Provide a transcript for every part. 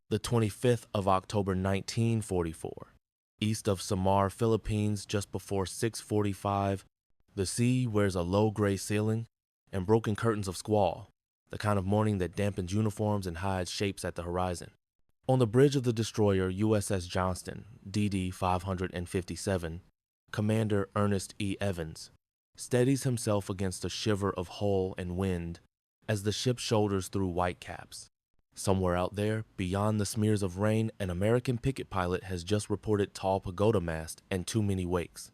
The 25th of October 1944, east of Samar, Philippines, just before 6:45, the sea wears a low gray ceiling and broken curtains of squall, the kind of morning that dampens uniforms and hides shapes at the horizon. On the bridge of the destroyer USS Johnston, DD 557, Commander Ernest E. Evans steadies himself against a shiver of hull and wind as the ship shoulders through whitecaps. Somewhere out there, beyond the smears of rain, an American picket pilot has just reported tall pagoda mast and too many wakes.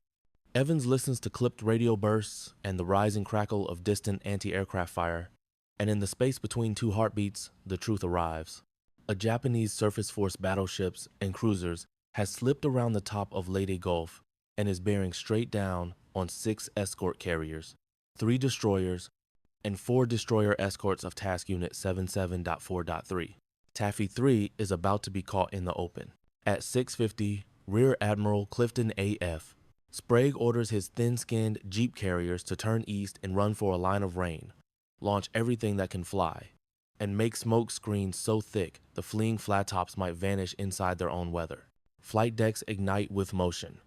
Evans listens to clipped radio bursts and the rising crackle of distant anti-aircraft fire, and in the space between two heartbeats, the truth arrives. A Japanese surface force battleships and cruisers has slipped around the top of Leyte Gulf and is bearing straight down on 6 escort carriers, 3 destroyers, and 4 destroyer escorts of Task Unit 77.4.3. Taffy 3 is about to be caught in the open. At 6:50, Rear Admiral Clifton A. Sprague orders his thin-skinned jeep carriers to turn east and run for a line of rain, launch everything that can fly, and make smoke screens so thick the fleeing flat tops might vanish inside their own weather. Flight decks ignite with motion.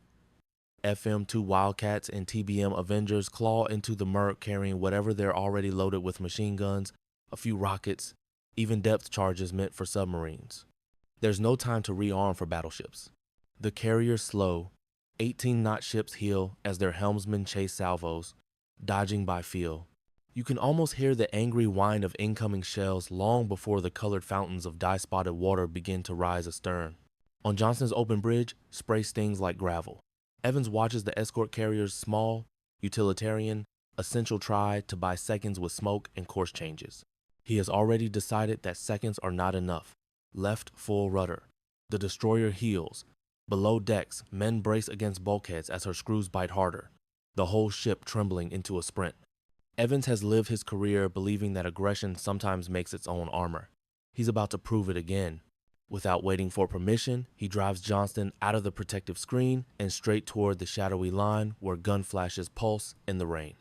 FM-2 Wildcats and TBM Avengers claw into the murk carrying whatever they're already loaded with machine guns, a few rockets, even depth charges meant for submarines. There's no time to rearm for battleships. The carriers slow, 18-knot ships heel as their helmsmen chase salvos, dodging by feel. You can almost hear the angry whine of incoming shells long before the colored fountains of dye-spotted water begin to rise astern. On Johnston's open bridge, spray stings like gravel. Evans watches the escort carrier's small, utilitarian, essential try to buy seconds with smoke and course changes. He has already decided that seconds are not enough. Left full rudder. The destroyer heels. Below decks, men brace against bulkheads as her screws bite harder, the whole ship trembling into a sprint. Evans has lived his career believing that aggression sometimes makes its own armor. He's about to prove it again. Without waiting for permission, he drives Johnston out of the protective screen and straight toward the shadowy line where gun flashes pulse in the rain.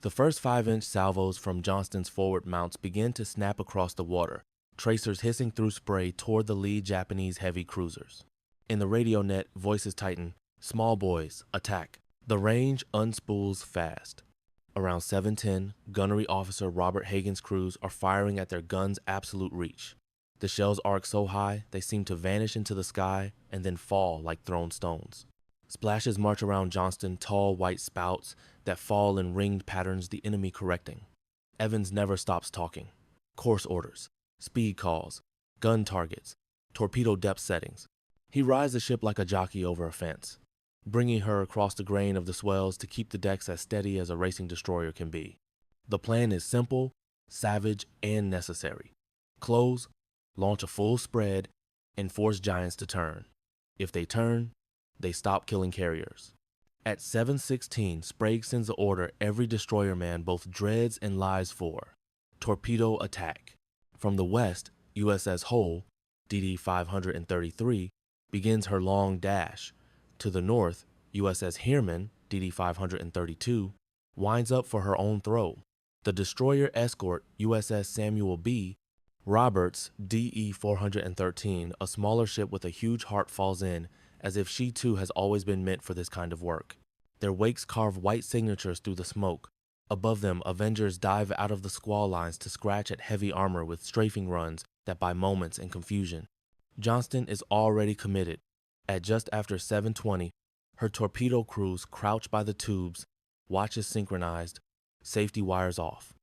The first 5-inch salvos from Johnston's forward mounts begin to snap across the water, tracers hissing through spray toward the lead Japanese heavy cruisers. In the radio net, voices tighten, "Small boys, attack." The range unspools fast. Around 7:10, gunnery officer Robert Hagen's crews are firing at their guns' absolute reach. The shells arc so high, they seem to vanish into the sky and then fall like thrown stones. Splashes march around Johnston, tall white spouts that fall in ringed patterns, the enemy correcting. Evans never stops talking. Course orders, speed calls, gun targets, torpedo depth settings. He rides the ship like a jockey over a fence, bringing her across the grain of the swells to keep the decks as steady as a racing destroyer can be. The plan is simple, savage, and necessary. Close, launch a full spread, and force giants to turn. If they turn, they stop killing carriers. At 7:16, Sprague sends the order every destroyer man both dreads and lies for: torpedo attack. From the west, USS Hoel, DD 533, begins her long dash. To the north, USS Heermann, DD 532, winds up for her own throw. The destroyer escort, USS Samuel B. Roberts, DE 413, a smaller ship with a huge heart, falls in, as if she too has always been meant for this kind of work. Their wakes carve white signatures through the smoke. Above them, Avengers dive out of the squall lines to scratch at heavy armor with strafing runs that buy moments in confusion. Johnston is already committed. At just after 7:20, her torpedo crews crouch by the tubes, watches synchronized, safety wires off.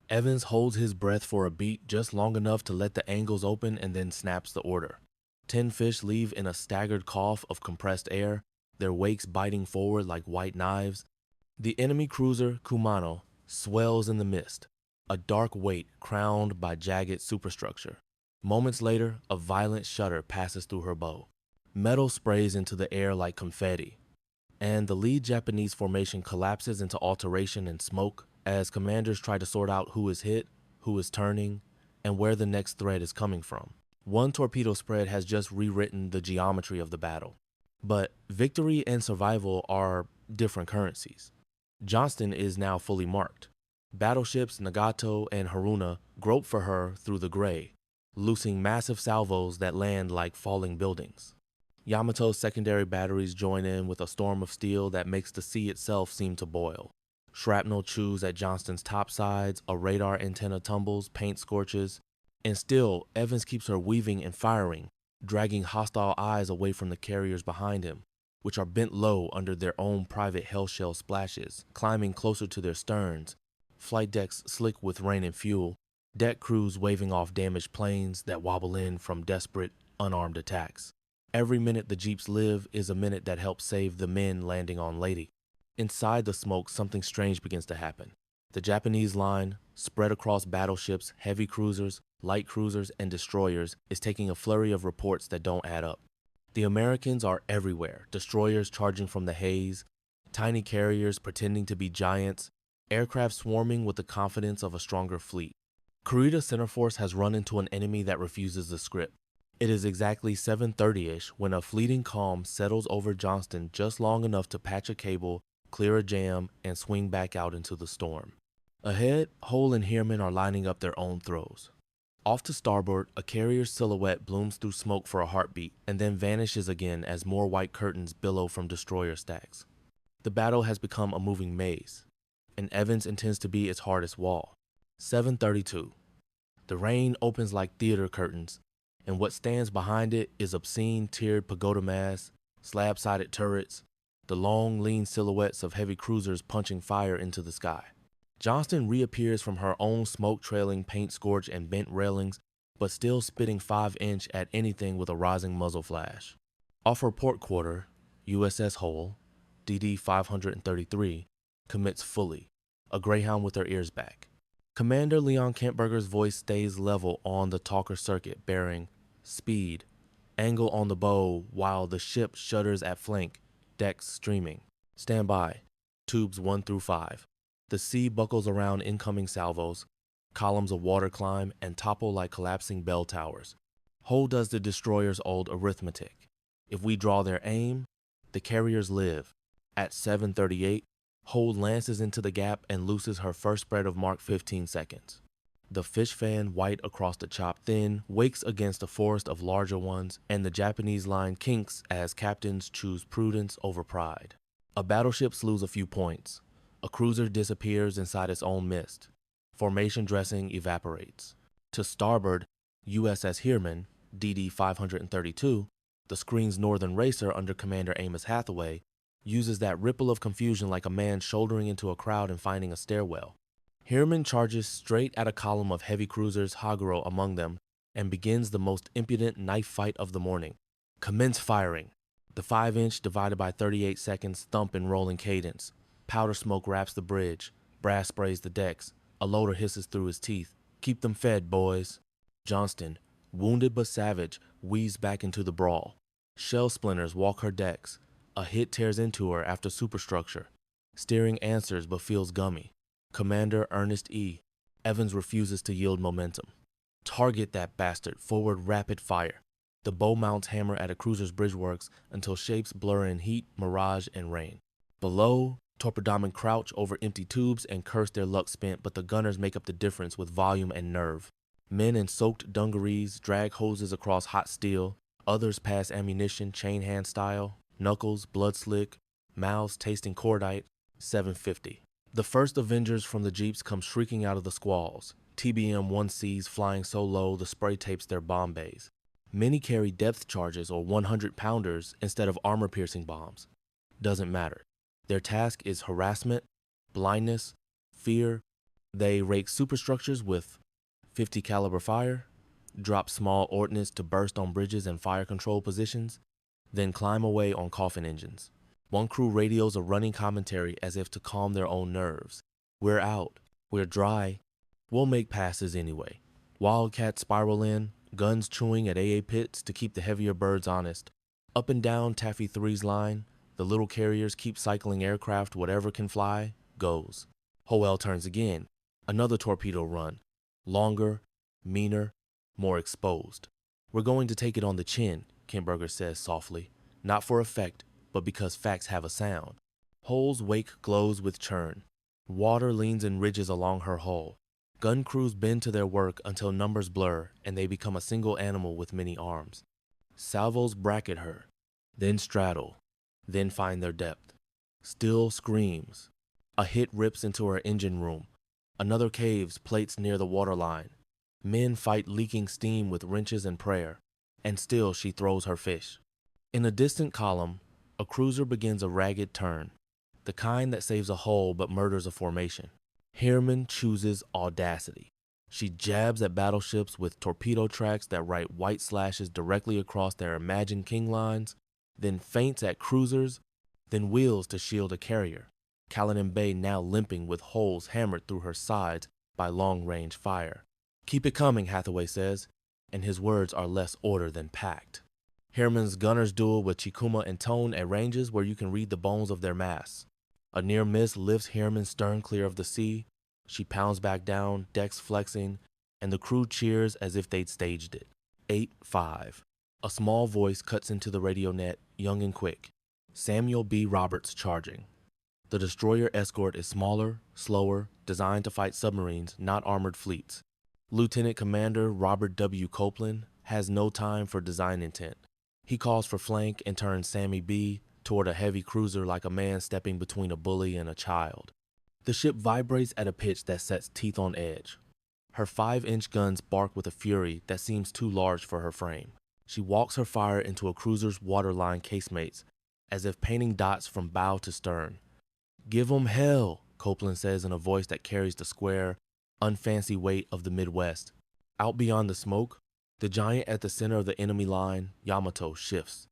Evans holds his breath for a beat just long enough to let the angles open and then snaps the order. 10 fish leave in a staggered cough of compressed air, their wakes biting forward like white knives. The enemy cruiser, Kumano, swells in the mist, a dark weight crowned by jagged superstructure. Moments later, a violent shudder passes through her bow. Metal sprays into the air like confetti, and the lead Japanese formation collapses into alteration and smoke as commanders try to sort out who is hit, who is turning, and where the next threat is coming from. One torpedo spread has just rewritten the geometry of the battle. But victory and survival are different currencies. Johnston is now fully marked. Battleships Nagato and Haruna grope for her through the gray, loosing massive salvos that land like falling buildings. Yamato's secondary batteries join in with a storm of steel that makes the sea itself seem to boil. Shrapnel chews at Johnston's topsides, a radar antenna tumbles, paint scorches, and still Evans keeps her weaving and firing, dragging hostile eyes away from the carriers behind him, which are bent low under their own private hellshell splashes, climbing closer to their sterns, flight decks slick with rain and fuel, deck crews waving off damaged planes that wobble in from desperate, unarmed attacks. Every minute the Jeeps live is a minute that helps save the men landing on Leyte. Inside the smoke, something strange begins to happen. The Japanese line, spread across battleships, heavy cruisers, light cruisers, and destroyers, is taking a flurry of reports that don't add up. The Americans are everywhere, destroyers charging from the haze, tiny carriers pretending to be giants, aircraft swarming with the confidence of a stronger fleet. Kurita Center Force has run into an enemy that refuses the script. It is exactly 7:30-ish when a fleeting calm settles over Johnston just long enough to patch a cable, clear a jam, and swing back out into the storm. Ahead, Hoel and Heermann are lining up their own throws. Off to starboard, a carrier's silhouette blooms through smoke for a heartbeat and then vanishes again as more white curtains billow from destroyer stacks. The battle has become a moving maze, and Evans intends to be its hardest wall. 7:32. The rain opens like theater curtains, and what stands behind it is obscene tiered pagoda masts, slab-sided turrets, the long, lean silhouettes of heavy cruisers punching fire into the sky. Johnston reappears from her own smoke-trailing paint scorch and bent railings, but still spitting 5-inch at anything with a rising muzzle flash. Off her port quarter, USS Hoel, DD 533, commits fully, a greyhound with her ears back. Commander Leon Kentberger's voice stays level on the talker circuit, bearing speed, angle on the bow while the ship shudders at flank, decks streaming. Stand by. Tubes 1 through 5. The sea buckles around incoming salvos, columns of water climb and topple like collapsing bell towers. Hoel does the destroyer's old arithmetic. If we draw their aim, the carriers live. At 7:38, Hoel lances into the gap and looses her first spread of Mark 15 seconds. The fish fan, white across the chopped thin, wakes against a forest of larger ones, and the Japanese line kinks as captains choose prudence over pride. A battleship lose a few points. A cruiser disappears inside its own mist. Formation dressing evaporates. To starboard, USS Heermann, DD 532, the screen's northern racer under Commander Amos Hathaway, uses that ripple of confusion like a man shouldering into a crowd and finding a stairwell. Heermann charges straight at a column of heavy cruisers, Haguro among them, and begins the most impudent knife fight of the morning. Commence firing. The 5-inch divided by 38 seconds thump in rolling cadence. Powder smoke wraps the bridge. Brass sprays the decks. A loader hisses through his teeth. Keep them fed, boys. Johnston, wounded but savage, weaves back into the brawl. Shell splinters walk her decks. A hit tears into her after superstructure. Steering answers but feels gummy. Commander Ernest E. Evans refuses to yield momentum. Target that bastard, forward rapid fire. The bow mounts hammer at a cruiser's bridgeworks until shapes blur in heat, mirage, and rain. Below, torpedomen crouch over empty tubes and curse their luck spent, but the gunners make up the difference with volume and nerve. Men in soaked dungarees drag hoses across hot steel. Others pass ammunition chain hand style. Knuckles, blood slick, mouths tasting cordite. 750. The first Avengers from the Jeeps come shrieking out of the squalls. TBM-1Cs flying so low the spray tapes their bomb bays. Many carry depth charges or 100-pounders instead of armor-piercing bombs. Doesn't matter. Their task is harassment, blindness, fear. They rake superstructures with 50 caliber fire, drop small ordnance to burst on bridges and fire control positions, then climb away on coffin engines. One crew radios a running commentary as if to calm their own nerves. We're out. We're dry. We'll make passes anyway. Wildcats spiral in, guns chewing at AA pits to keep the heavier birds honest. Up and down Taffy 3's line, the little carriers keep cycling aircraft whatever can fly, goes. Hoel turns again. Another torpedo run. Longer, meaner, more exposed. We're going to take it on the chin, Kentberger says softly. Not for effect, but because facts have a sound. Hoel's wake glows with churn. Water leans in ridges along her hull. Gun crews bend to their work until numbers blur and they become a single animal with many arms. Salvos bracket her, then straddle, then find their depth. Still screams. A hit rips into her engine room. Another caves plates near the waterline. Men fight leaking steam with wrenches and prayer, and still she throws her fish. In a distant column, a cruiser begins a ragged turn, the kind that saves a hull but murders a formation. Heermann chooses audacity. She jabs at battleships with torpedo tracks that write white slashes directly across their imagined king lines, then feints at cruisers, then wheels to shield a carrier. Gambier Bay now limping with holes hammered through her sides by long-range fire. "Keep it coming," Hathaway says, and his words are less order than packed. Heermann's gunners duel with Chikuma and Tone at ranges where you can read the bones of their masts. A near miss lifts Heermann's stern clear of the sea. She pounds back down, decks flexing, and the crew cheers as if they'd staged it. 8-5. A small voice cuts into the radio net, young and quick. Samuel B. Roberts charging. The destroyer escort is smaller, slower, designed to fight submarines, not armored fleets. Lieutenant Commander Robert W. Copeland has no time for design intent. He calls for flank and turns Sammy B. toward a heavy cruiser like a man stepping between a bully and a child. The ship vibrates at a pitch that sets teeth on edge. Her 5-inch guns bark with a fury that seems too large for her frame. She walks her fire into a cruiser's waterline casemates, as if painting dots from bow to stern. "Give 'em hell," Copeland says in a voice that carries the square, unfancy weight of the Midwest. Out beyond the smoke, the giant at the center of the enemy line, Yamato, shifts.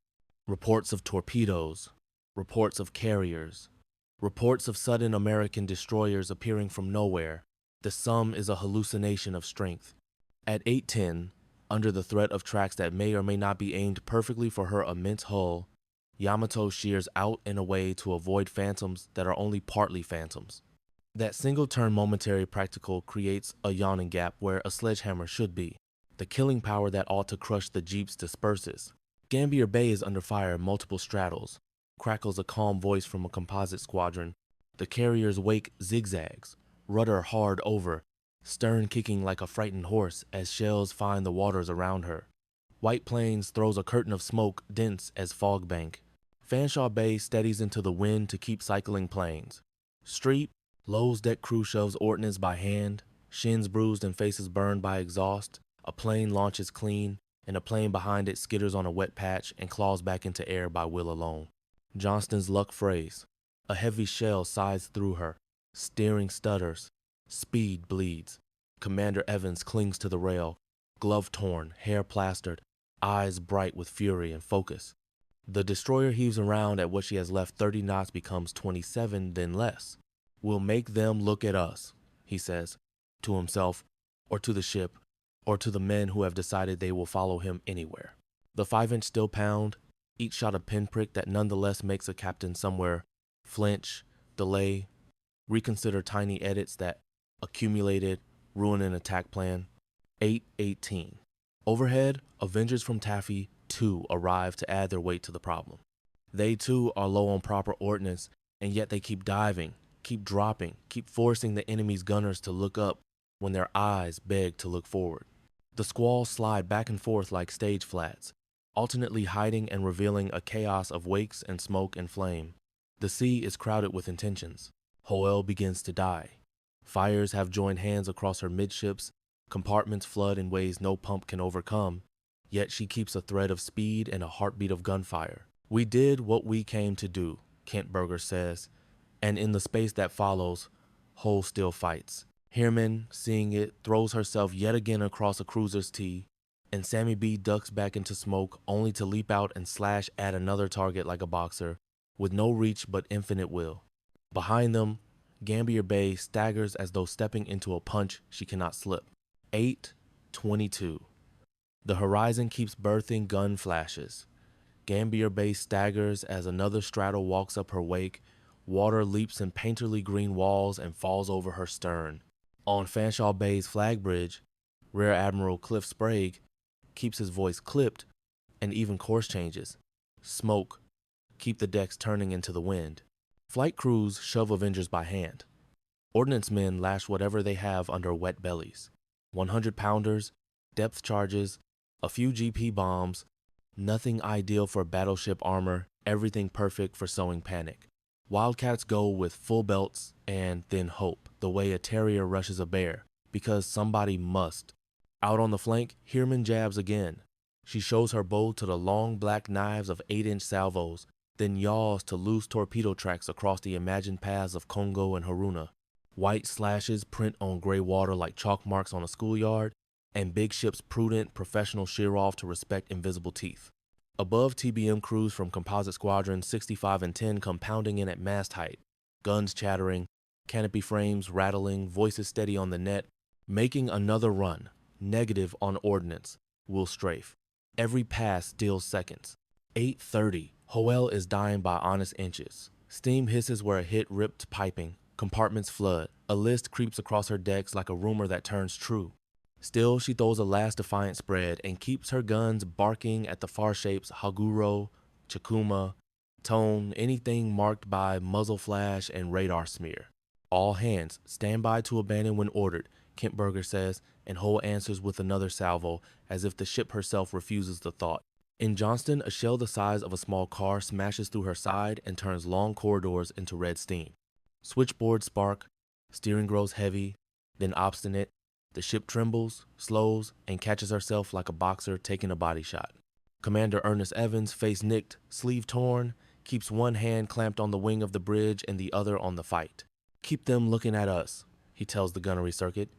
Reports of torpedoes, reports of carriers, reports of sudden American destroyers appearing from nowhere. The sum is a hallucination of strength. At 8:10, under the threat of tracks that may or may not be aimed perfectly for her immense hull, Yamato shears out and away to avoid phantoms that are only partly phantoms. That single-turn momentary practical creates a yawning gap where a sledgehammer should be. The killing power that ought to crush the jeeps disperses. Gambier Bay is under fire, multiple straddles. Crackles a calm voice from a composite squadron. The carrier's wake zigzags, rudder hard over, stern kicking like a frightened horse as shells find the waters around her. White Plains throws a curtain of smoke dense as fog bank. Fanshawe Bay steadies into the wind to keep cycling planes. Street, Low's deck crew shoves ordnance by hand, shins bruised and faces burned by exhaust. A plane launches clean, and a plane behind it skitters on a wet patch and claws back into air by will alone. Johnston's luck phrase. A heavy shell sighs through her. Steering stutters. Speed bleeds. Commander Evans clings to the rail, glove torn, hair plastered, eyes bright with fury and focus. The destroyer heaves around at what she has left. 30 knots becomes 27, then less. "We'll make them look at us," he says, to himself, or to the ship, or to the men who have decided they will follow him anywhere. The 5-inch still pound, each shot a pinprick that nonetheless makes a captain somewhere flinch, delay, reconsider tiny edits that accumulated, ruin an attack plan. 8:18. Overhead, Avengers from Taffy 2 arrive to add their weight to the problem. They too are low on proper ordnance, and yet they keep diving, keep dropping, keep forcing the enemy's gunners to look up when their eyes beg to look forward. The squalls slide back and forth like stage flats, alternately hiding and revealing a chaos of wakes and smoke and flame. The sea is crowded with intentions. Hoel begins to die. Fires have joined hands across her midships, compartments flood in ways no pump can overcome, yet she keeps a thread of speed and a heartbeat of gunfire. "We did what we came to do," Kentberger says, and in the space that follows, Hoel still fights. Heermann, seeing it, throws herself yet again across a cruiser's T, and Sammy B ducks back into smoke only to leap out and slash at another target like a boxer, with no reach but infinite will. Behind them, Gambier Bay staggers as though stepping into a punch she cannot slip. 8:22. The horizon keeps birthing gun flashes. Gambier Bay staggers as another straddle walks up her wake. Water leaps in painterly green walls and falls over her stern. On Fanshawe Bay's flag bridge, Rear Admiral Cliff Sprague keeps his voice clipped and even course changes. Smoke, keep the decks turning into the wind. Flight crews shove Avengers by hand. Ordnance men lash whatever they have under wet bellies. 100-pounders, depth charges, a few GP bombs, nothing ideal for battleship armor, everything perfect for sowing panic. Wildcats go with full belts and then hope, the way a terrier rushes a bear, because somebody must. Out on the flank, Heermann jabs again. She shows her bow to the long black knives of 8-inch salvos, then yaws to loose torpedo tracks across the imagined paths of Congo and Haruna. White slashes print on gray water like chalk marks on a schoolyard, and big ships' prudent, professional shear off to respect invisible teeth. Above, TBM crews from Composite Squadron 65 and 10 come pounding in at mast height, guns chattering, canopy frames rattling, voices steady on the net, making another run, negative on ordnance, will strafe. Every pass steals seconds. 8:30, Hoel is dying by honest inches. Steam hisses where a hit ripped piping, compartments flood, a list creeps across her decks like a rumor that turns true. Still, she throws a last defiant spread and keeps her guns barking at the far shapes Haguro, Chikuma, Tone, anything marked by muzzle flash and radar smear. All hands, stand by to abandon when ordered, Kentberger says, and Hoel answers with another salvo, as if the ship herself refuses the thought. In Johnston, a shell the size of a small car smashes through her side and turns long corridors into red steam. Switchboards spark, steering grows heavy, then obstinate. The ship trembles, slows, and catches herself like a boxer taking a body shot. Commander Ernest Evans, face nicked, sleeve torn, keeps one hand clamped on the wing of the bridge and the other on the fight. "Keep them looking at us," he tells the gunnery circuit,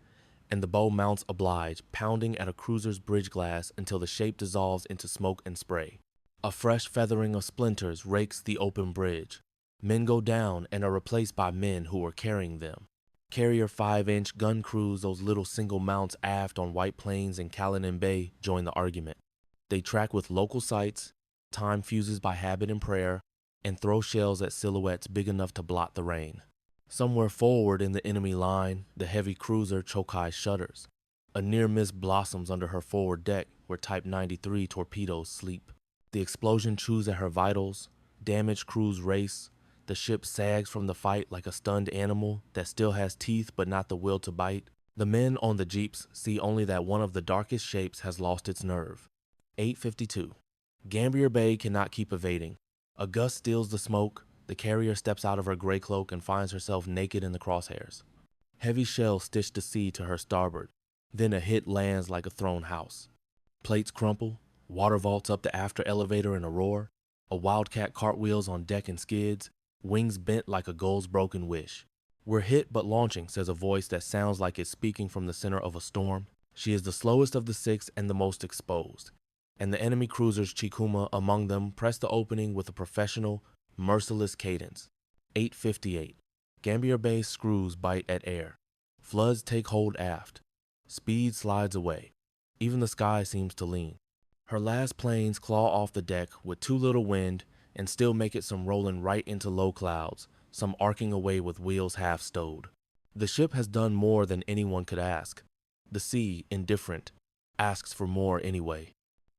and the bow mounts oblige, pounding at a cruiser's bridge glass until the shape dissolves into smoke and spray. A fresh feathering of splinters rakes the open bridge. Men go down and are replaced by men who are carrying them. Carrier 5-inch gun crews, those little single mounts aft on White Plains and Callan Bay, join the argument. They track with local sights, time fuses by habit and prayer, and throw shells at silhouettes big enough to blot the rain. Somewhere forward in the enemy line, the heavy cruiser Chokai shudders. A near miss blossoms under her forward deck where Type 93 torpedoes sleep. The explosion chews at her vitals, damaged crews race. The ship sags from the fight like a stunned animal that still has teeth but not the will to bite. The men on the jeeps see only that one of the darkest shapes has lost its nerve. 8:52. Gambier Bay cannot keep evading. A gust steals the smoke. The carrier steps out of her gray cloak and finds herself naked in the crosshairs. Heavy shells stitch the sea to her starboard. Then a hit lands like a thrown house. Plates crumple. Water vaults up the after elevator in a roar. A wildcat cartwheels on deck and skids. Wings bent like a gull's broken wish. "We're hit but launching," says a voice that sounds like it's speaking from the center of a storm. She is the slowest of the 6 and the most exposed. And the enemy cruisers, Chikuma among them, press the opening with a professional, merciless cadence. 8:58. Gambier Bay screws bite at air. Floods take hold aft. Speed slides away. Even the sky seems to lean. Her last planes claw off the deck with too little wind and still make it some rolling right into low clouds, some arcing away with wheels half stowed. The ship has done more than anyone could ask. The sea, indifferent, asks for more anyway.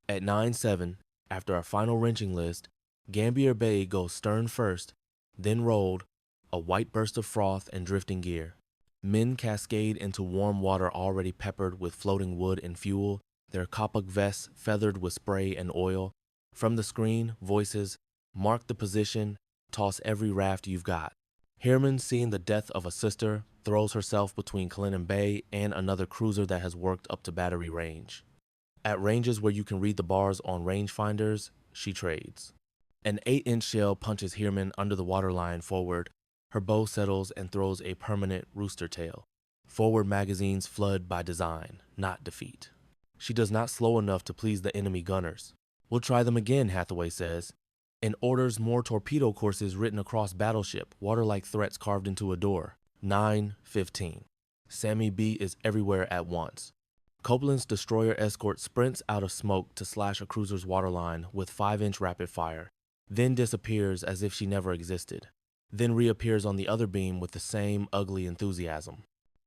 At 9:07, after a final wrenching list, Gambier Bay goes stern first, then rolled, a white burst of froth and drifting gear. Men cascade into warm water already peppered with floating wood and fuel, their kapuk vests feathered with spray and oil. From the screen, voices, "Mark the position, toss every raft you've got." Heermann, seeing the death of a sister, throws herself between Callan Bay and another cruiser that has worked up to battery range. At ranges where you can read the bars on rangefinders, she trades. An 8-inch shell punches Heermann under the waterline forward. Her bow settles and throws a permanent rooster tail. Forward magazines flood by design, not defeat. She does not slow enough to please the enemy gunners. "We'll try them again," Hathaway says, and orders more torpedo courses written across battleship, water-like threats carved into a door. 9:15. Sammy B is everywhere at once. Copeland's destroyer escort sprints out of smoke to slash a cruiser's waterline with 5-inch rapid fire, then disappears as if she never existed, then reappears on the other beam with the same ugly enthusiasm.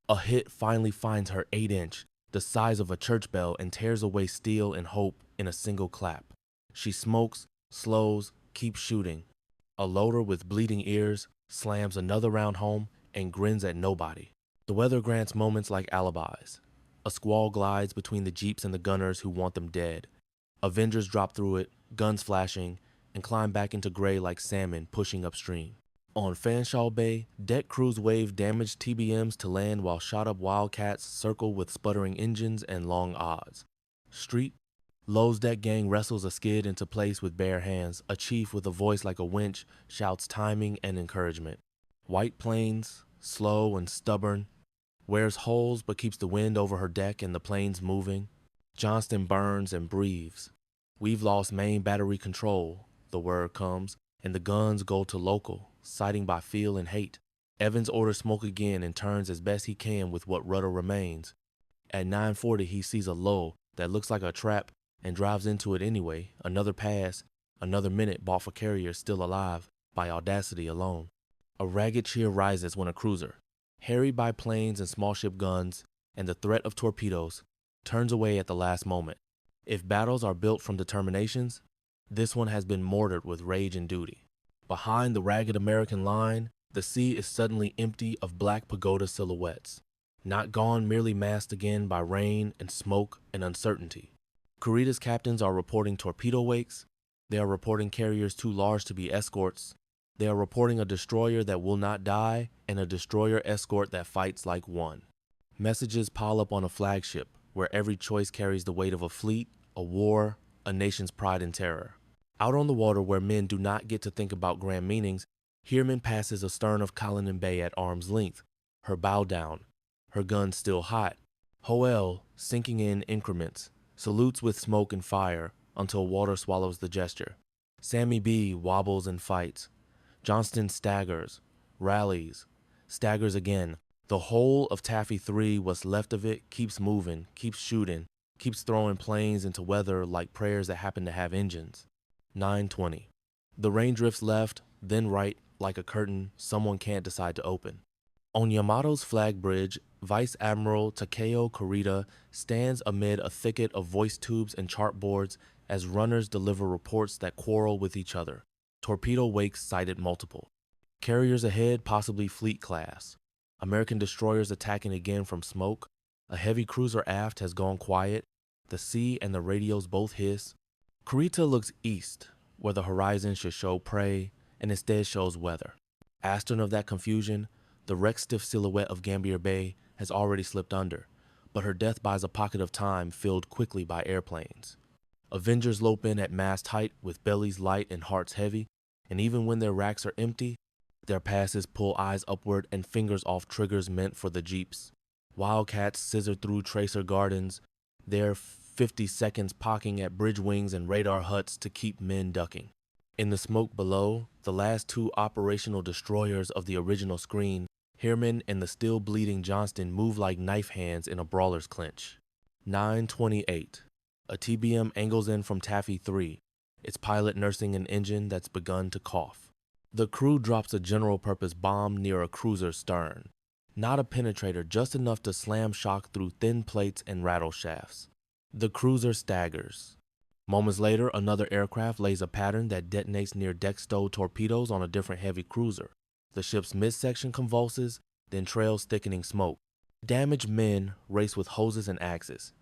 A hit finally finds her 8-inch, the size of a church bell, and tears away steel and hope in a single clap. She smokes, slows, keeps shooting. A loader with bleeding ears slams another round home and grins at nobody. The weather grants moments like alibis. A squall glides between the jeeps and the gunners who want them dead. Avengers drop through it, guns flashing, and climb back into gray like salmon pushing upstream. On Fanshawe Bay, deck crews wave damaged TBMs to land while shot-up Wildcats circle with sputtering engines and long odds. Street, Lowe's deck gang wrestles a skid into place with bare hands. A chief with a voice like a winch shouts timing and encouragement. White Plains, slow and stubborn, wears holes but keeps the wind over her deck and the planes moving. Johnston burns and breathes. We've lost main battery control, the word comes, and the guns go to local, sighting by feel and hate. Evans orders smoke again and turns as best he can with what rudder remains. At 9:40 he sees a low that looks like a trap and drives into it anyway. Another pass, another minute bought for carriers still alive by audacity alone. A ragged cheer rises when a cruiser, harried by planes and small ship guns and the threat of torpedoes, turns away at the last moment. If battles are built from determinations, this one has been mortared with rage and duty. Behind the ragged American line, the sea is suddenly empty of black pagoda silhouettes, not gone, merely masked again by rain and smoke and uncertainty. Kurita's captains are reporting torpedo wakes. They are reporting carriers too large to be escorts. They are reporting a destroyer that will not die and a destroyer escort that fights like one. Messages pile up on a flagship, where every choice carries the weight of a fleet, a war, a nation's pride and terror. Out on the water where men do not get to think about grand meanings, Heermann passes astern of Hoel Bay at arm's length, her bow down, her gun still hot. Hoel, sinking in increments, salutes with smoke and fire until water swallows the gesture. Sammy B wobbles and fights. Johnston staggers, rallies, staggers again. The whole of Taffy 3, what's left of it, keeps moving, keeps shooting, keeps throwing planes into weather like prayers that happen to have engines. 9:20. The rain drifts left, then right, like a curtain someone can't decide to open. On Yamato's flag bridge, Vice Admiral Takeo Kurita stands amid a thicket of voice tubes and chartboards as runners deliver reports that quarrel with each other. Torpedo wakes sighted multiple. Carriers ahead, possibly fleet class. American destroyers attacking again from smoke. A heavy cruiser aft has gone quiet. The sea and the radios both hiss. Kurita looks east, where the horizon should show prey, and instead shows weather. Astern of that confusion, the wreck-stiff silhouette of Gambier Bay has already slipped under, but her death buys a pocket of time filled quickly by airplanes. Avengers lope in at mast height with bellies light and hearts heavy, and even when their racks are empty, their passes pull eyes upward and fingers off triggers meant for the jeeps. Wildcats scissor through tracer gardens, their 50 seconds pocking at bridge wings and radar huts to keep men ducking. In the smoke below, the last two operational destroyers of the original screen, Heermann and the still bleeding Johnston, move like knife hands in a brawler's clinch. 9:28. A TBM angles in from Taffy 3, its pilot nursing an engine that's begun to cough. The crew drops a general-purpose bomb near a cruiser's stern. Not a penetrator, just enough to slam shock through thin plates and rattle shafts. The cruiser staggers. Moments later, another aircraft lays a pattern that detonates near deck-stowed torpedoes on a different heavy cruiser. The ship's midsection convulses, then trails thickening smoke. Damaged men race with hoses and axes.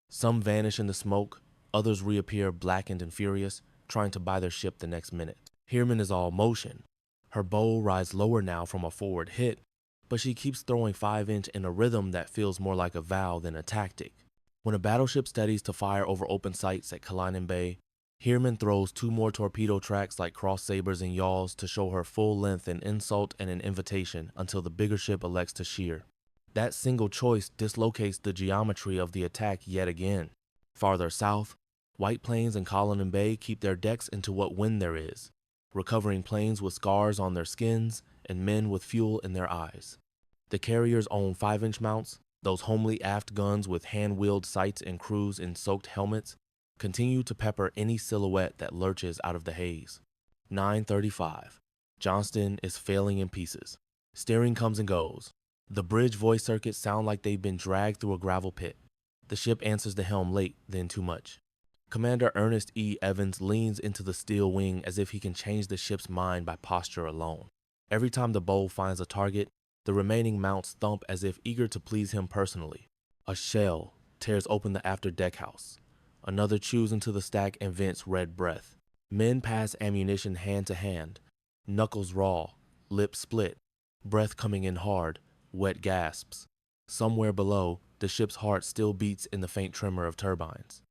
Some vanish in the smoke, others reappear blackened and furious, trying to buy their ship the next minute. Heermann is all motion. Her bow rides lower now from a forward hit, but she keeps throwing 5-inch in a rhythm that feels more like a vow than a tactic. When a battleship steadies to fire over open sights at Hoel Bay, Heermann throws 2 more torpedo tracks like cross sabers and yawls to show her full length, an insult and an invitation until the bigger ship elects to sheer. That single choice dislocates the geometry of the attack yet again. Farther south, White Plains and Hoel Bay keep their decks into what wind there is, recovering planes with scars on their skins and men with fuel in their eyes. The carriers own 5-inch mounts, those homely aft guns with hand-wheeled sights and crews in soaked helmets, continue to pepper any silhouette that lurches out of the haze. 9:35. Johnston is failing in pieces. Steering comes and goes. The bridge voice circuits sound like they've been dragged through a gravel pit. The ship answers the helm late, then too much. Commander Ernest E. Evans leans into the steel wing as if he can change the ship's mind by posture alone. Every time the bow finds a target, The remaining mounts thump as if eager to please him personally. A shell tears open the after deck house. Another chews into the stack and vents red breath. Men pass ammunition hand to hand, knuckles raw, lips split, breath coming in hard, wet gasps. Somewhere below, the ship's heart still beats in the faint tremor of turbines.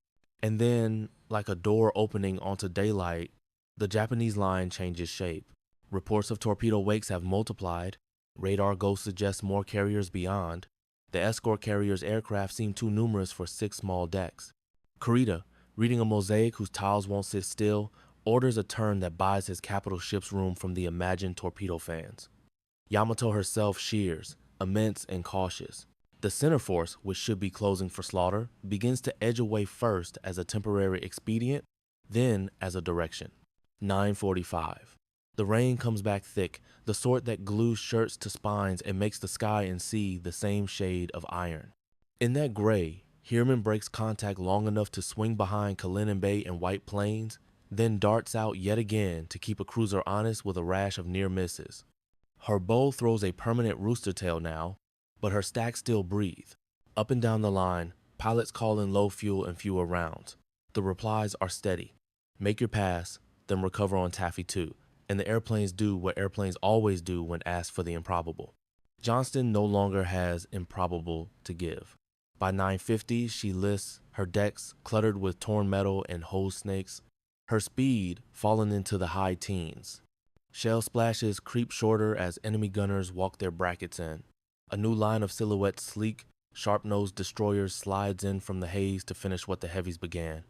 And then, like a door opening onto daylight, the Japanese line changes shape. Reports of torpedo wakes have multiplied. Radar ghosts suggest more carriers beyond. The escort carrier's aircraft seem too numerous for 6 small decks. Kurita, reading a mosaic whose tiles won't sit still, orders a turn that buys his capital ship's room from the imagined torpedo fans. Yamato herself shears, immense and cautious. The center force, which should be closing for slaughter, begins to edge away first as a temporary expedient, then as a direction. 9:45. The rain comes back thick, the sort that glues shirts to spines and makes the sky and sea the same shade of iron. In that gray, Heermann breaks contact long enough to swing behind Gambier Bay and White Plains, then darts out yet again to keep a cruiser honest with a rash of near misses. Her bow throws a permanent rooster tail now, but her stacks still breathe. Up and down the line, pilots call in low fuel and fewer rounds. The replies are steady. Make your pass, then recover on Taffy 2. And the airplanes do what airplanes always do when asked for the improbable. Johnston no longer has improbable to give. By 9:50, she lists her decks cluttered with torn metal and hose snakes, her speed fallen into the high teens. Shell splashes creep shorter as enemy gunners walk their brackets in. A new line of silhouette sleek, sharp-nosed destroyers slides in from the haze to finish what the heavies began.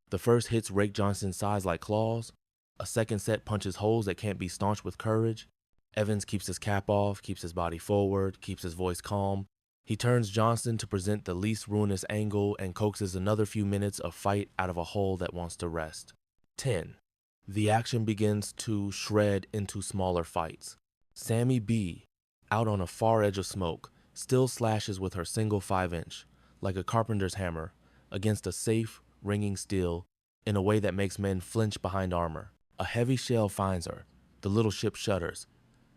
The first hits rake Johnston's sides like claws. A second set punches holes that can't be staunched with courage. Evans keeps his cap off, keeps his body forward, keeps his voice calm. He turns Johnston to present the least ruinous angle and coaxes another few minutes of fight out of a hull that wants to rest. 10. The action begins to shred into smaller fights. Sammy B, out on a far edge of smoke, still slashes with her single 5-inch, like a carpenter's hammer, against a safe, ringing steel in a way that makes men flinch behind armor. A heavy shell finds her. The little ship shudders.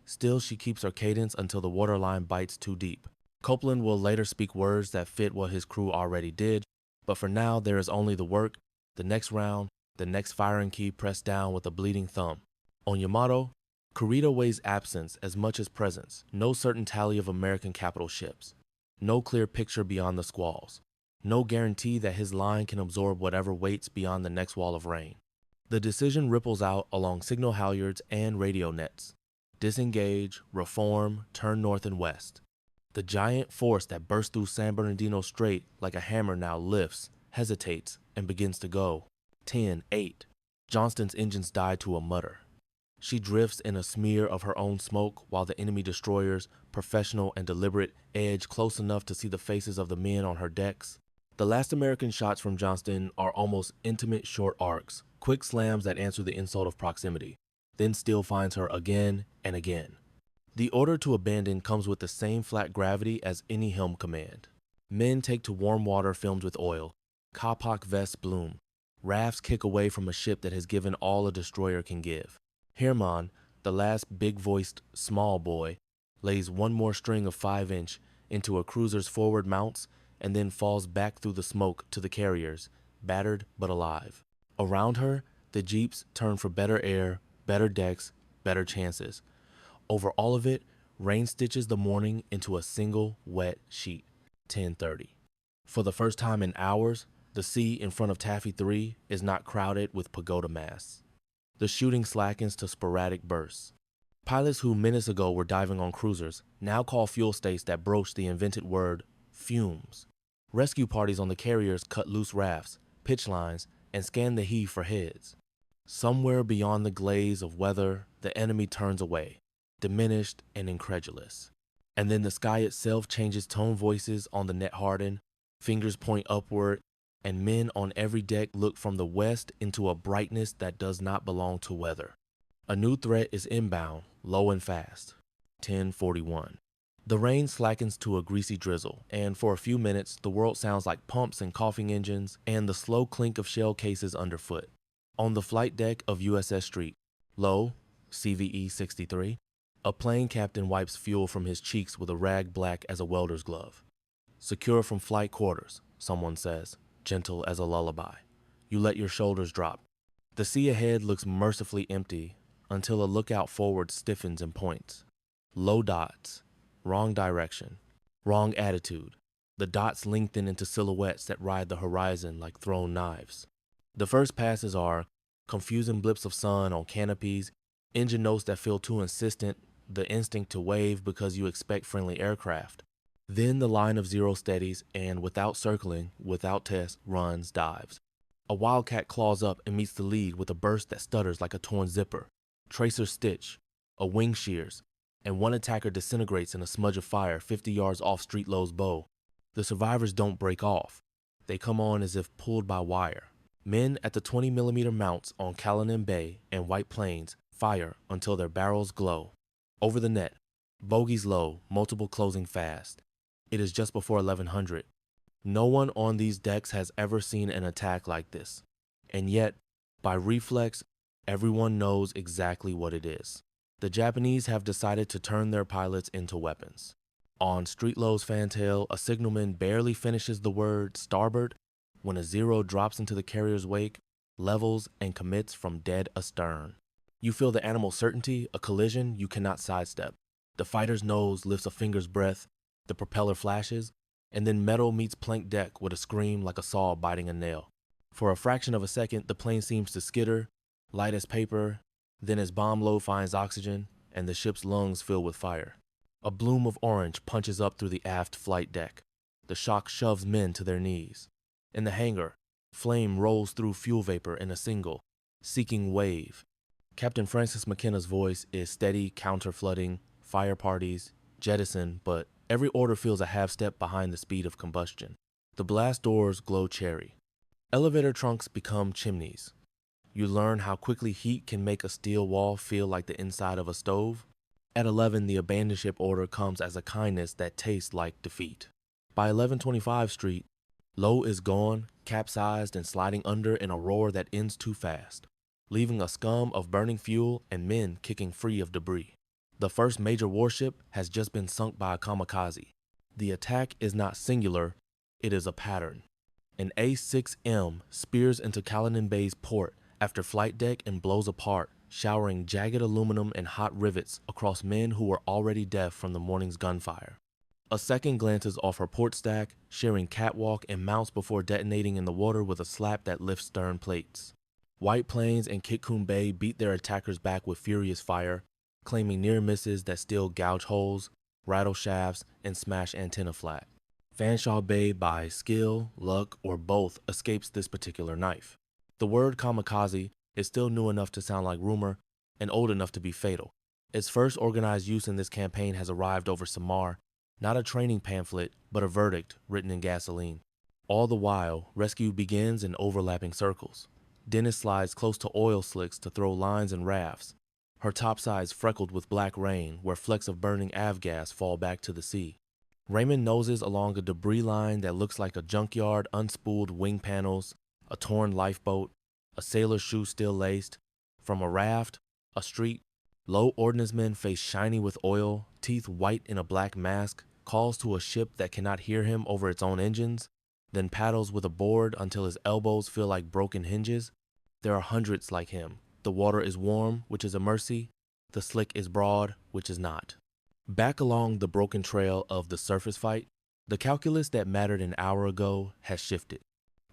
Still, she keeps her cadence until the waterline bites too deep. Copeland will later speak words that fit what his crew already did, but for now there is only the work, the next round, the next firing key pressed down with a bleeding thumb. On Yamato, Kurita weighs absence as much as presence. No certain tally of American capital ships. No clear picture beyond the squalls. No guarantee that his line can absorb whatever waits beyond the next wall of rain. The decision ripples out along signal halyards and radio nets. Disengage, reform, turn north and west. The giant force that burst through San Bernardino Strait like a hammer now lifts, hesitates, and begins to go. 10-8. Johnston's engines die to a mutter. She drifts in a smear of her own smoke while the enemy destroyers, professional and deliberate, edge close enough to see the faces of the men on her decks. The last American shots from Johnston are almost intimate short arcs, quick slams that answer the insult of proximity, then still finds her again and again. The order to abandon comes with the same flat gravity as any helm command. Men take to warm water filmed with oil. Kapok vests bloom. Rafts kick away from a ship that has given all a destroyer can give. Heermann, the last big-voiced small boy, lays one more string of 5-inch into a cruiser's forward mounts and then falls back through the smoke to the carriers, battered but alive. Around her, the jeeps turn for better air, better decks, better chances. Over all of it, rain stitches the morning into a single wet sheet. 10:30. For the first time in hours, the sea in front of Taffy 3 is not crowded with pagoda masts. The shooting slackens to sporadic bursts. Pilots who minutes ago were diving on cruisers now call fuel states that broach the invented word fumes. Rescue parties on the carriers cut loose rafts, pitch lines, and scan the heave for heads. Somewhere beyond the glaze of weather, the enemy turns away, diminished and incredulous. And then the sky itself changes tone voices on the net harden, fingers point upward, and men on every deck look from the west into a brightness that does not belong to weather. A new threat is inbound, low and fast. 10:41. The rain slackens to a greasy drizzle, and for a few minutes, the world sounds like pumps and coughing engines and the slow clink of shell cases underfoot. On the flight deck of USS Street, low, CVE 63, A plane captain wipes fuel from his cheeks with a rag black as a welder's glove. Secure from flight quarters, someone says, gentle as a lullaby. You let your shoulders drop. The sea ahead looks mercifully empty until a lookout forward stiffens and points. Low dots, wrong direction, wrong attitude. The dots lengthen into silhouettes that ride the horizon like thrown knives. The first passes are confusing blips of sun on canopies, engine notes that feel too insistent, the instinct to wave because you expect friendly aircraft. Then the line of zero steadies and, without circling, without test, runs, dives. A Wildcat claws up and meets the lead with a burst that stutters like a torn zipper. Tracers stitch, a wing shears, and one attacker disintegrates in a smudge of fire 50 yards off Streetlow's bow. The survivors don't break off. They come on as if pulled by wire. Men at the 20mm mounts on Callinan Bay and White Plains fire until their barrels glow. Over the net, bogeys low, multiple closing fast. It is just before 1100. No one on these decks has ever seen an attack like this. And yet, by reflex, everyone knows exactly what it is. The Japanese have decided to turn their pilots into weapons. On Streetlow's fantail, a signalman barely finishes the word starboard when a zero drops into the carrier's wake, levels, and commits from dead astern. You feel the animal certainty, a collision you cannot sidestep. The fighter's nose lifts a finger's breadth, the propeller flashes, and then metal meets plank deck with a scream like a saw biting a nail. For a fraction of a second, the plane seems to skitter, light as paper, then as bomb load finds oxygen, and the ship's lungs fill with fire. A bloom of orange punches up through the aft flight deck. The shock shoves men to their knees. In the hangar, flame rolls through fuel vapor in a single, seeking wave. Captain Francis McKenna's voice is steady, counter-flooding, fire parties, jettison, but every order feels a half-step behind the speed of combustion. The blast doors glow cherry. Elevator trunks become chimneys. You learn how quickly heat can make a steel wall feel like the inside of a stove. At 11, the abandon ship order comes as a kindness that tastes like defeat. By 1125 Street, Low is gone, capsized and sliding under in a roar that ends too fast, leaving a scum of burning fuel and men kicking free of debris. The first major warship has just been sunk by a kamikaze. The attack is not singular, it is a pattern. An A6M spears into Callinan Bay's port after flight deck and blows apart, showering jagged aluminum and hot rivets across men who were already deaf from the morning's gunfire. A second glances off her port stack, shearing catwalk and mounts before detonating in the water with a slap that lifts stern plates. White Plains and Kitcoon Bay beat their attackers back with furious fire, claiming near misses that still gouge holes, rattle shafts, and smash antenna flat. Fanshawe Bay, by skill, luck, or both, escapes this particular knife. The word kamikaze is still new enough to sound like rumor and old enough to be fatal. Its first organized use in this campaign has arrived over Samar, not a training pamphlet, but a verdict written in gasoline. All the while, rescue begins in overlapping circles. Dennis slides close to oil slicks to throw lines and rafts, her topsides freckled with black rain where flecks of burning avgas fall back to the sea. Raymond noses along a debris line that looks like a junkyard, unspooled wing panels, a torn lifeboat, a sailor's shoe still laced. From a raft, a street, low ordnance men face shiny with oil, teeth white in a black mask, calls to a ship that cannot hear him over its own engines, then paddles with a board until his elbows feel like broken hinges. There are hundreds like him. The water is warm, which is a mercy. The slick is broad, which is not. Back along the broken trail of the surface fight, the calculus that mattered an hour ago has shifted.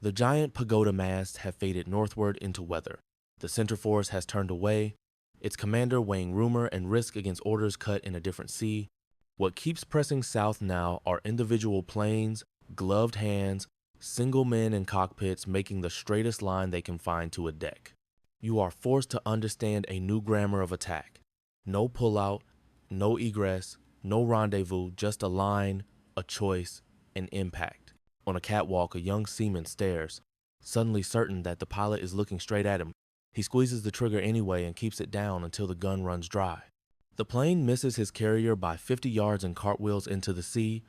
The giant pagoda masts have faded northward into weather. The center force has turned away, its commander weighing rumor and risk against orders cut in a different sea. What keeps pressing south now are individual planes, gloved hands, single men in cockpits making the straightest line they can find to a deck. You are forced to understand a new grammar of attack. No pullout, no egress, no rendezvous, just a line, a choice, an impact. On a catwalk, a young seaman stares, suddenly certain that the pilot is looking straight at him. He squeezes the trigger anyway and keeps it down until the gun runs dry. The plane misses his carrier by 50 yards and cartwheels into the sea,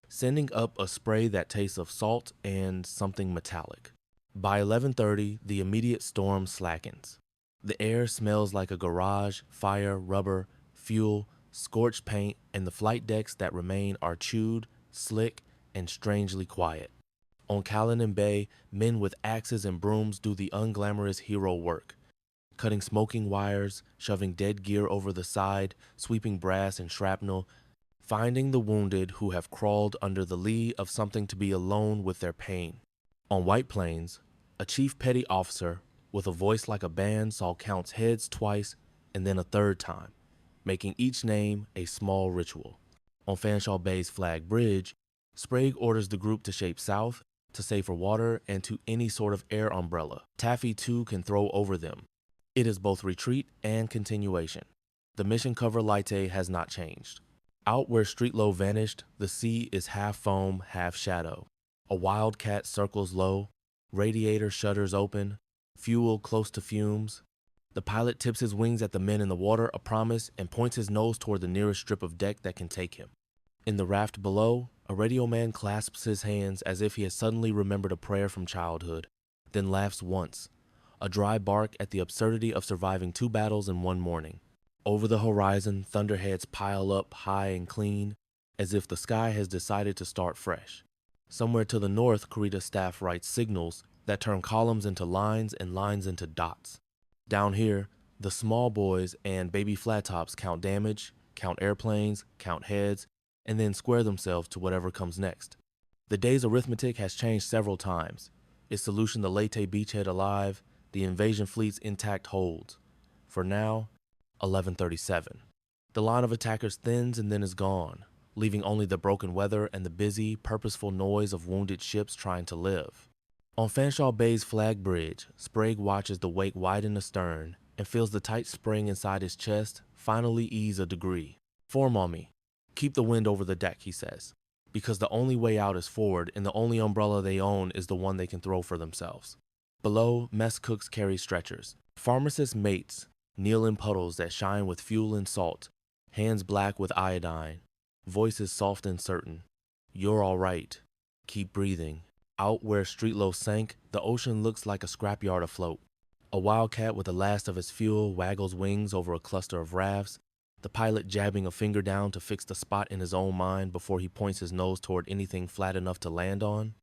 sending up a spray that tastes of salt and something metallic. By 11:30, the immediate storm slackens. The air smells like a garage, fire, rubber, fuel, Scorched paint, and the flight decks that remain are chewed, slick, and strangely quiet. On Callan Bay, men with axes and brooms do the unglamorous hero work, cutting smoking wires, shoving dead gear over the side, sweeping brass and shrapnel, finding the wounded who have crawled under the lee of something to be alone with their pain. On White Plains, a chief petty officer with a voice like a band saw Count's heads twice and then a third time, making each name a small ritual. On Fanshawe Bay's flag bridge, Sprague orders the group to shape south, to safer water, and to any sort of air umbrella Taffy too can throw over them. It is both retreat and continuation. The mission cover Leyte has not changed. Out where Streetlow vanished, the sea is half foam, half shadow. A wildcat circles low, radiator shutters open, fuel close to fumes. The pilot tips his wings at the men in the water, a promise, and points his nose toward the nearest strip of deck that can take him. In the raft below, a radio man clasps his hands as if he has suddenly remembered a prayer from childhood, then laughs once, a dry bark at the absurdity of surviving 2 battles in 1 morning. Over the horizon, thunderheads pile up high and clean, as if the sky has decided to start fresh. Somewhere to the north, Kurita's staff writes signals that turn columns into lines and lines into dots. Down here, the small boys and baby flat tops count damage, count airplanes, count heads, and then square themselves to whatever comes next. The day's arithmetic has changed several times. Its solution, the Leyte beachhead alive, the invasion fleet's intact holds. For now, 11:37. The line of attackers thins and then is gone, leaving only the broken weather and the busy, purposeful noise of wounded ships trying to live. On Fanshawe Bay's flag bridge, Sprague watches the wake widen astern and feels the tight spring inside his chest finally ease a degree. Form on me. Keep the wind over the deck, he says, because the only way out is forward and the only umbrella they own is the one they can throw for themselves. Below, mess cooks carry stretchers. Pharmacists' mates kneel in puddles that shine with fuel and salt, hands black with iodine, voices soft and certain. You're all right. Keep breathing. Out where Streetlow sank, the ocean looks like a scrapyard afloat. A wildcat with the last of his fuel waggles wings over a cluster of rafts, the pilot jabbing a finger down to fix the spot in his own mind before he points his nose toward anything flat enough to land on.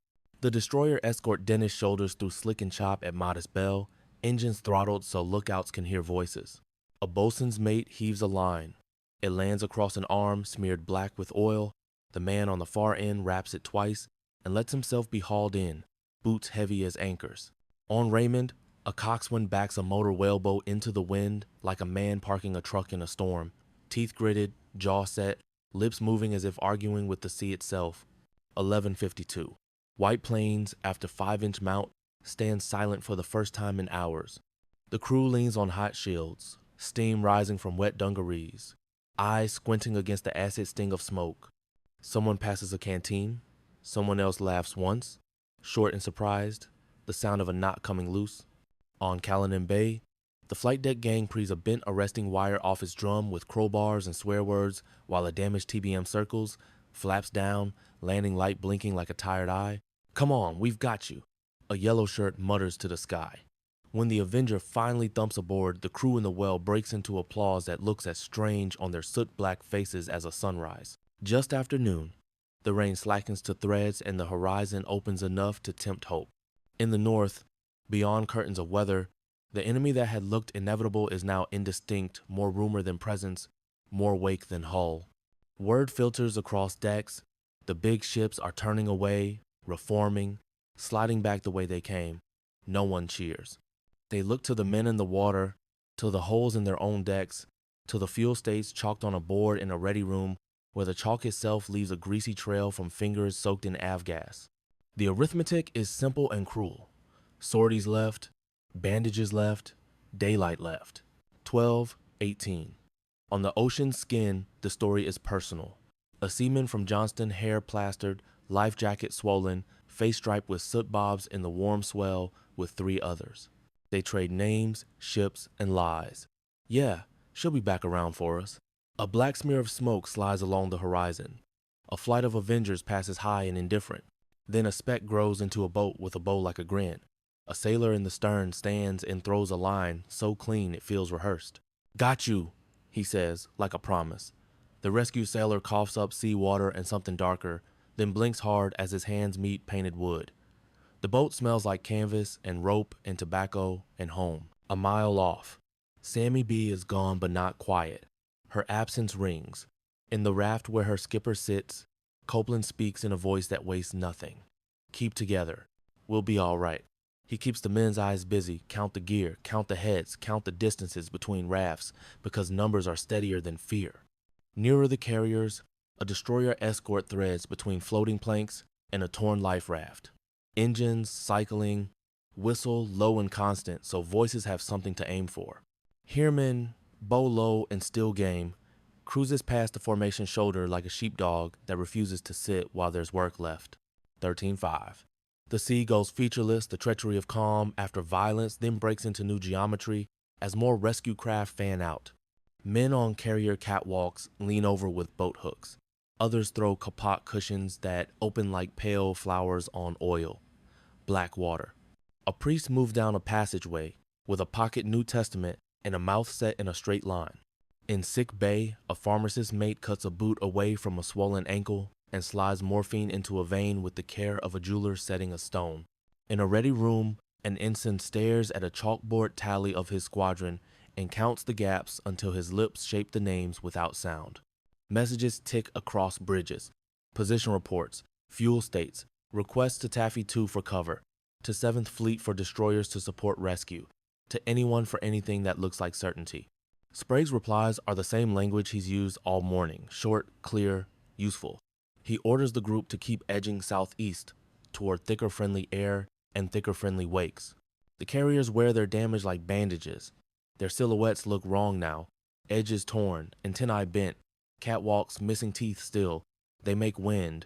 The destroyer escort Dennis shoulders through slick and chop at Modest Bell, engines throttled so lookouts can hear voices. A bosun's mate heaves a line. It lands across an arm smeared black with oil. The man on the far end wraps it twice and lets himself be hauled in, boots heavy as anchors. On Raymond, a coxswain backs a motor whaleboat into the wind like a man parking a truck in a storm, teeth gritted, jaw set, lips moving as if arguing with the sea itself. 11:52. White Plains, after 5-inch mount, stands silent for the first time in hours. The crew leans on hot shields, steam rising from wet dungarees, eyes squinting against the acid sting of smoke. Someone passes a canteen. Someone else laughs once, short and surprised, the sound of a knot coming loose. On Callan Bay, the flight deck gang prees a bent arresting wire off its drum with crowbars and swear words while a damaged TBM circles, flaps down, landing light blinking like a tired eye. Come on, we've got you, a yellow shirt mutters to the sky. When the Avenger finally thumps aboard, the crew in the well breaks into applause that looks as strange on their soot-black faces as a sunrise. Just after noon, the rain slackens to threads and the horizon opens enough to tempt hope. In the north, beyond curtains of weather, the enemy that had looked inevitable is now indistinct, more rumor than presence, more wake than hull. Word filters across decks. The big ships are turning away, reforming, sliding back the way they came. No one cheers. They look to the men in the water, to the holes in their own decks, to the fuel states chalked on a board in a ready room where the chalk itself leaves a greasy trail from fingers soaked in avgas. The arithmetic is simple and cruel. Sorties left, bandages left, daylight left. 12:18. On the ocean's skin, the story is personal. A seaman from Johnston, hair plastered, life jacket swollen, face striped with soot bobs in the warm swell with 3 others. They trade names, ships, and lies. Yeah, she'll be back around for us. A black smear of smoke slides along the horizon. A flight of Avengers passes high and indifferent. Then a speck grows into a boat with a bow like a grin. A sailor in the stern stands and throws a line so clean it feels rehearsed. Got you, he says, like a promise. The rescue sailor coughs up seawater and something darker, then blinks hard as his hands meet painted wood. The boat smells like canvas and rope and tobacco and home. A mile off, Sammy B is gone but not quiet. Her absence rings. In the raft where her skipper sits, Copeland speaks in a voice that wastes nothing. Keep together. We'll be all right. He keeps the men's eyes busy, count the gear, count the heads, count the distances between rafts, because numbers are steadier than fear. Nearer the carriers, a destroyer escort threads between floating planks and a torn life raft. Engines, cycling, whistle low and constant so voices have something to aim for. Heermann, bow low and still game, cruises past the formation shoulder like a sheepdog that refuses to sit while there's work left. 13-5. The sea goes featureless, the treachery of calm after violence then breaks into new geometry as more rescue craft fan out. Men on carrier catwalks lean over with boat hooks. Others throw kaput cushions that open like pale flowers on oil. Black water. A priest moved down a passageway with a pocket New Testament and a mouth set in a straight line. In sick bay, a pharmacist's mate cuts a boot away from a swollen ankle and slides morphine into a vein with the care of a jeweler setting a stone. In a ready room, an ensign stares at a chalkboard tally of his squadron and counts the gaps until his lips shape the names without sound. Messages tick across bridges. Position reports, fuel states, requests to Taffy 2 for cover, to 7th Fleet for destroyers to support rescue, to anyone for anything that looks like certainty. Sprague's replies are the same language he's used all morning, short, clear, useful. He orders the group to keep edging southeast toward thicker friendly air and thicker friendly wakes. The carriers wear their damage like bandages. Their silhouettes look wrong now, edges torn, antennae bent, catwalks missing teeth still. They make wind.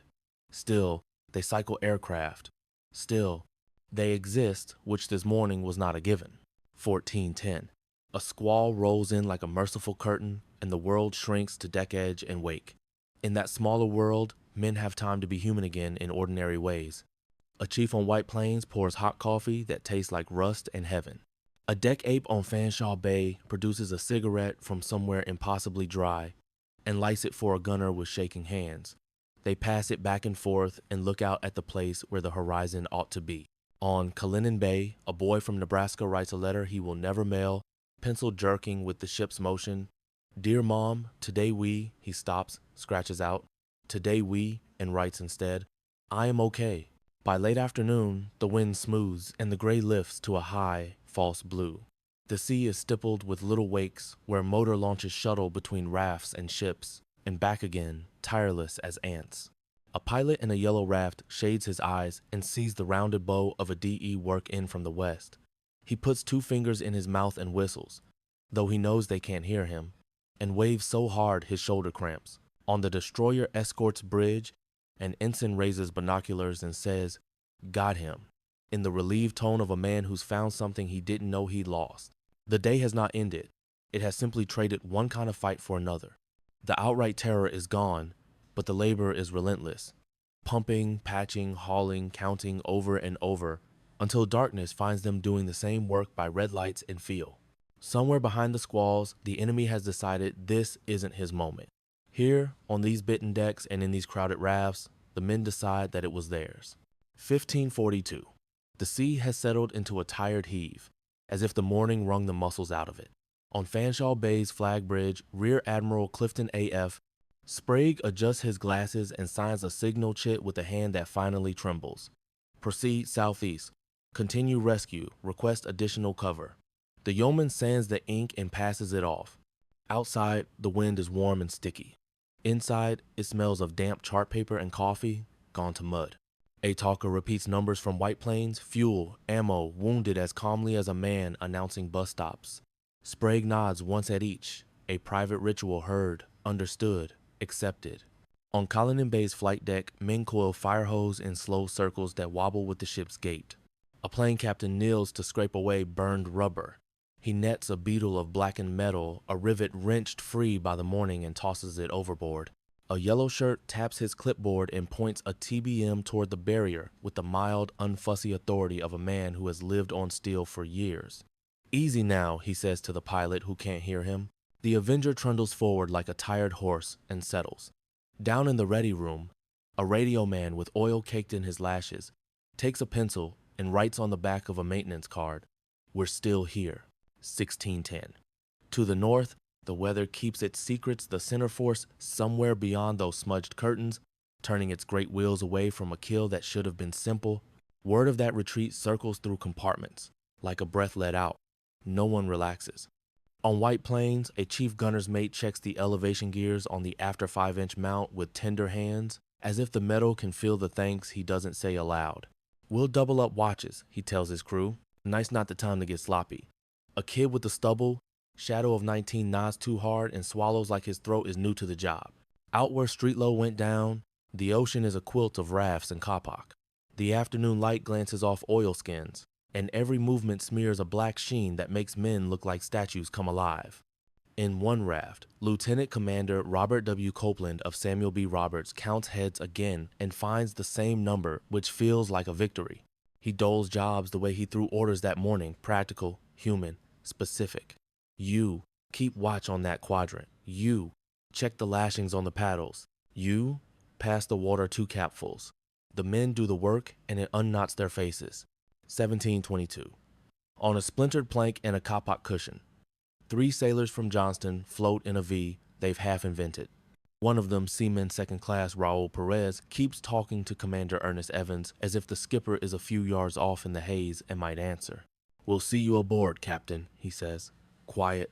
Still, they cycle aircraft. Still, they exist, which this morning was not a given. 14:10. A squall rolls in like a merciful curtain, and the world shrinks to deck edge and wake. In that smaller world, men have time to be human again in ordinary ways. A chief on White Plains pours hot coffee that tastes like rust and heaven. A deck ape on Fanshawe Bay produces a cigarette from somewhere impossibly dry and lights it for a gunner with shaking hands. They pass it back and forth and look out at the place where the horizon ought to be. On Hoel Bay, a boy from Nebraska writes a letter he will never mail, pencil jerking with the ship's motion. Dear Mom, today he stops, scratches out, today and writes instead, I am okay. By late afternoon, the wind smooths and the gray lifts to a high, false blue. The sea is stippled with little wakes where motor launches shuttle between rafts and ships, and back again, tireless as ants. A pilot in a yellow raft shades his eyes and sees the rounded bow of a DE work in from the west. He puts 2 fingers in his mouth and whistles, though he knows they can't hear him, and waves so hard his shoulder cramps. On the destroyer escort's bridge, an ensign raises binoculars and says, Got him, in the relieved tone of a man who's found something he didn't know he'd lost. The day has not ended. It has simply traded one kind of fight for another. The outright terror is gone, but the labor is relentless. Pumping, patching, hauling, counting over and over, until darkness finds them doing the same work by red lights and feel. Somewhere behind the squalls, the enemy has decided this isn't his moment. Here, on these bitten decks and in these crowded rafts, the men decide that it was theirs. 15:42. The sea has settled into a tired heave, as if the morning wrung the muscles out of it. On Fanshawe Bay's flag bridge, Rear Admiral Clifton A.F. Sprague adjusts his glasses and signs a signal chit with a hand that finally trembles. Proceed southeast. Continue rescue. Request additional cover. The yeoman sands the ink and passes it off. Outside, the wind is warm and sticky. Inside, it smells of damp chart paper and coffee, gone to mud. A talker repeats numbers from White Plains, fuel, ammo, wounded as calmly as a man announcing bus stops. Sprague nods once at each, a private ritual heard, understood, accepted. On Hoel Bay's flight deck, men coil fire hose in slow circles that wobble with the ship's gait. A plane captain kneels to scrape away burned rubber. He nets a beetle of blackened metal, a rivet wrenched free by the morning, and tosses it overboard. A yellow shirt taps his clipboard and points a TBM toward the barrier with the mild, unfussy authority of a man who has lived on steel for years. Easy now, he says to the pilot who can't hear him. The Avenger trundles forward like a tired horse and settles. Down in the ready room, a radio man with oil caked in his lashes takes a pencil and writes on the back of a maintenance card, "We're still here, 1610. To the north, the weather keeps its secrets, the center force somewhere beyond those smudged curtains, turning its great wheels away from a kill that should have been simple. Word of that retreat circles through compartments, like a breath let out. No one relaxes. On White Plains, a chief gunner's mate checks the elevation gears on the after 5-inch mount with tender hands, as if the metal can feel the thanks he doesn't say aloud. "We'll double up watches," he tells his crew. "Night's not the time to get sloppy." A kid with the stubble, shadow of 19, nods too hard and swallows like his throat is new to the job. Out where Streetlow went down, the ocean is a quilt of rafts and kapok. The afternoon light glances off oilskins, and every movement smears a black sheen that makes men look like statues come alive. In one raft, Lieutenant Commander Robert W. Copeland of Samuel B. Roberts counts heads again and finds the same number, which feels like a victory. He doles jobs the way he threw orders that morning, practical, human, specific. You, keep watch on that quadrant. You, check the lashings on the paddles. You, pass the water 2 capfuls. The men do the work and it unknots their faces. 1722. On a splintered plank and a kapok cushion, 3 sailors from Johnston float in a V they've half invented. One of them, Seaman Second Class Raul Perez, keeps talking to Commander Ernest Evans as if the skipper is a few yards off in the haze and might answer. "We'll see you aboard, Captain," he says. Quiet,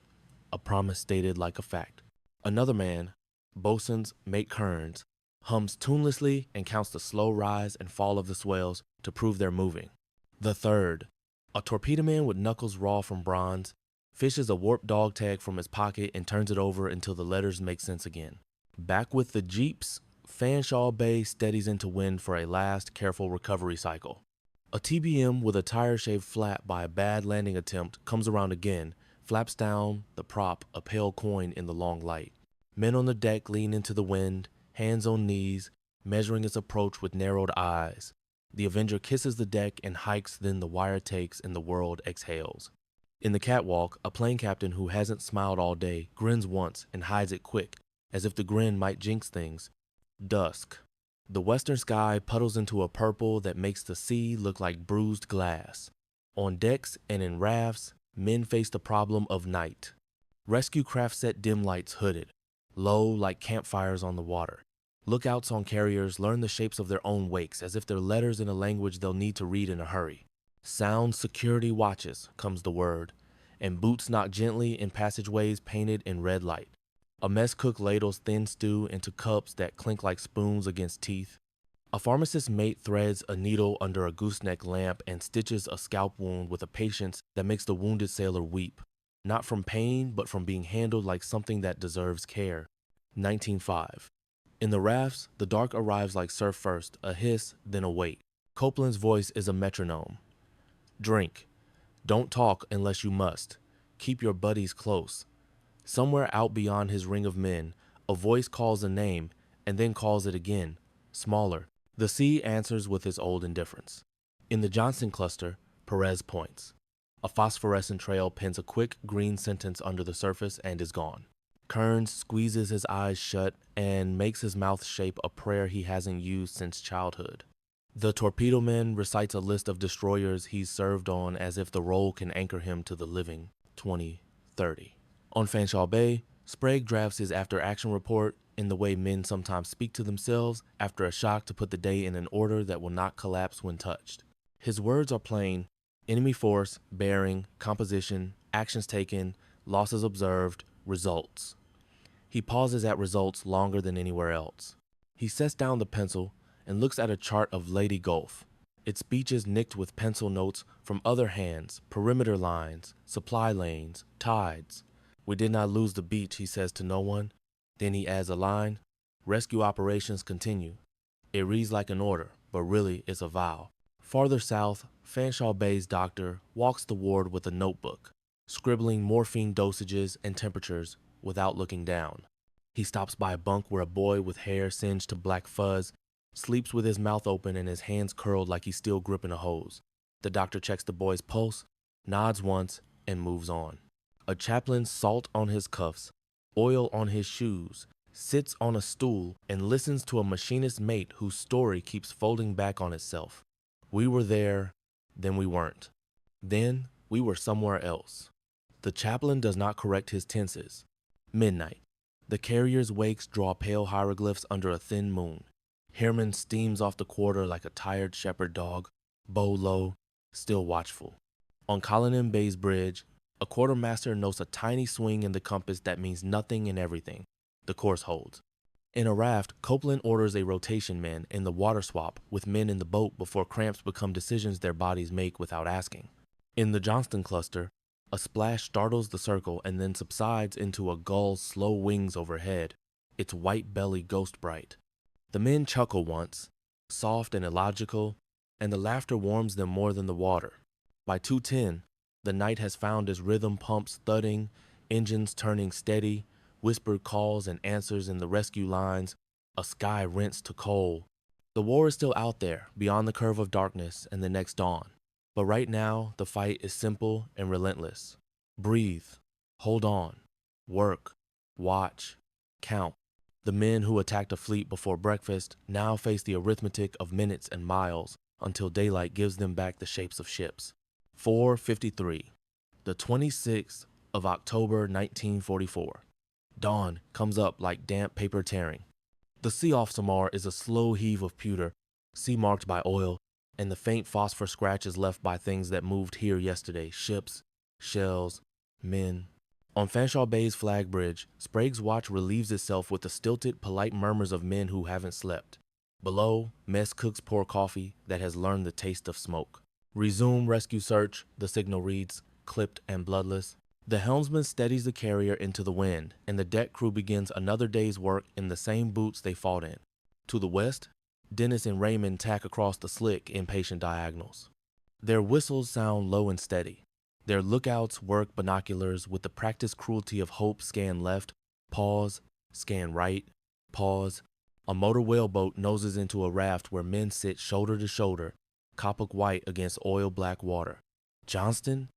a promise stated like a fact. Another man, Bosun's Mate Kearns, hums tunelessly and counts the slow rise and fall of the swells to prove they're moving. The third, a torpedo man with knuckles raw from bronze, fishes a warped dog tag from his pocket and turns it over until the letters make sense again. Back with the Jeeps, Fanshawe Bay steadies into wind for a last careful recovery cycle. A TBM with a tire shaved flat by a bad landing attempt comes around again, flaps down the prop, a pale coin in the long light. Men on the deck lean into the wind, hands on knees, measuring its approach with narrowed eyes. The Avenger kisses the deck and hikes, then the wire takes and the world exhales. In the catwalk, a plane captain who hasn't smiled all day grins once and hides it quick, as if the grin might jinx things. Dusk. The western sky puddles into a purple that makes the sea look like bruised glass. On decks and in rafts, men face the problem of night. Rescue craft set dim lights hooded, low like campfires on the water. Lookouts on carriers learn the shapes of their own wakes as if they're letters in a language they'll need to read in a hurry. Sound security watches, comes the word, and boots knock gently in passageways painted in red light. A mess cook ladles thin stew into cups that clink like spoons against teeth. A pharmacist's mate threads a needle under a gooseneck lamp and stitches a scalp wound with a patience that makes the wounded sailor weep, not from pain but from being handled like something that deserves care. 1905. In the rafts, the dark arrives like surf first, a hiss, then a wait. Copeland's voice is a metronome. Drink. Don't talk unless you must. Keep your buddies close. Somewhere out beyond his ring of men, a voice calls a name and then calls it again, smaller. The sea answers with its old indifference. In the Johnston cluster, Perez points. A phosphorescent trail pins a quick green sentence under the surface and is gone. Kearns squeezes his eyes shut and makes his mouth shape a prayer he hasn't used since childhood. The torpedo man recites a list of destroyers he's served on as if the role can anchor him to the living. 2030. On Fanshawe Bay, Sprague drafts his after-action report in the way men sometimes speak to themselves after a shock to put the day in an order that will not collapse when touched. His words are plain: enemy force, bearing, composition, actions taken, losses observed, results. He pauses at results longer than anywhere else. He sets down the pencil and looks at a chart of Leyte Gulf, its beaches nicked with pencil notes from other hands, perimeter lines, supply lanes, tides. "We did not lose the beach," he says to no one. Then he adds a line: "Rescue operations continue." It reads like an order, but really it's a vow. Farther south, Fanshawe Bay's doctor walks the ward with a notebook, scribbling morphine dosages and temperatures without looking down. He stops by a bunk where a boy with hair singed to black fuzz sleeps with his mouth open and his hands curled like he's still gripping a hose. The doctor checks the boy's pulse, nods once, and moves on. A chaplain's salt on his cuffs oil on his shoes, sits on a stool, and listens to a machinist mate whose story keeps folding back on itself. We were there, then we weren't. Then we were somewhere else. The chaplain does not correct his tenses. Midnight. The carrier's wakes draw pale hieroglyphs under a thin moon. Heermann steams off the quarter like a tired shepherd dog, bow low, still watchful. On Hoel Bay's bridge, a quartermaster notes a tiny swing in the compass that means nothing and everything. The course holds. In a raft, Copeland orders a rotation man in the water swap with men in the boat before cramps become decisions their bodies make without asking. In the Johnston cluster, a splash startles the circle and then subsides into a gull's slow wings overhead, its white belly ghost bright. The men chuckle once, soft and illogical, and the laughter warms them more than the water. By 2:10, the night has found its rhythm pumps thudding, engines turning steady, whispered calls and answers in the rescue lines, a sky rents to coal. The war is still out there, beyond the curve of darkness and the next dawn. But right now, the fight is simple and relentless. Breathe, hold on, work, watch, count. The men who attacked a fleet before breakfast now face the arithmetic of minutes and miles until daylight gives them back the shapes of ships. 4:53, the 26th of October 1944. Dawn comes up like damp paper tearing. The sea off Samar is a slow heave of pewter, sea marked by oil, and the faint phosphor scratches left by things that moved here yesterday, ships, shells, men. On Fanshawe Bay's flag bridge, Sprague's watch relieves itself with the stilted, polite murmurs of men who haven't slept. Below, mess cooks pour coffee that has learned the taste of smoke. Resume rescue search, the signal reads, clipped and bloodless. The helmsman steadies the carrier into the wind, and the deck crew begins another day's work in the same boots they fought in. To the west, Dennis and Raymond tack across the slick, impatient diagonals. Their whistles sound low and steady. Their lookouts work binoculars with the practiced cruelty of hope. Scan left, pause, scan right, pause. A motor whaleboat noses into a raft where men sit shoulder to shoulder, copper white against oil-black water. Johnston?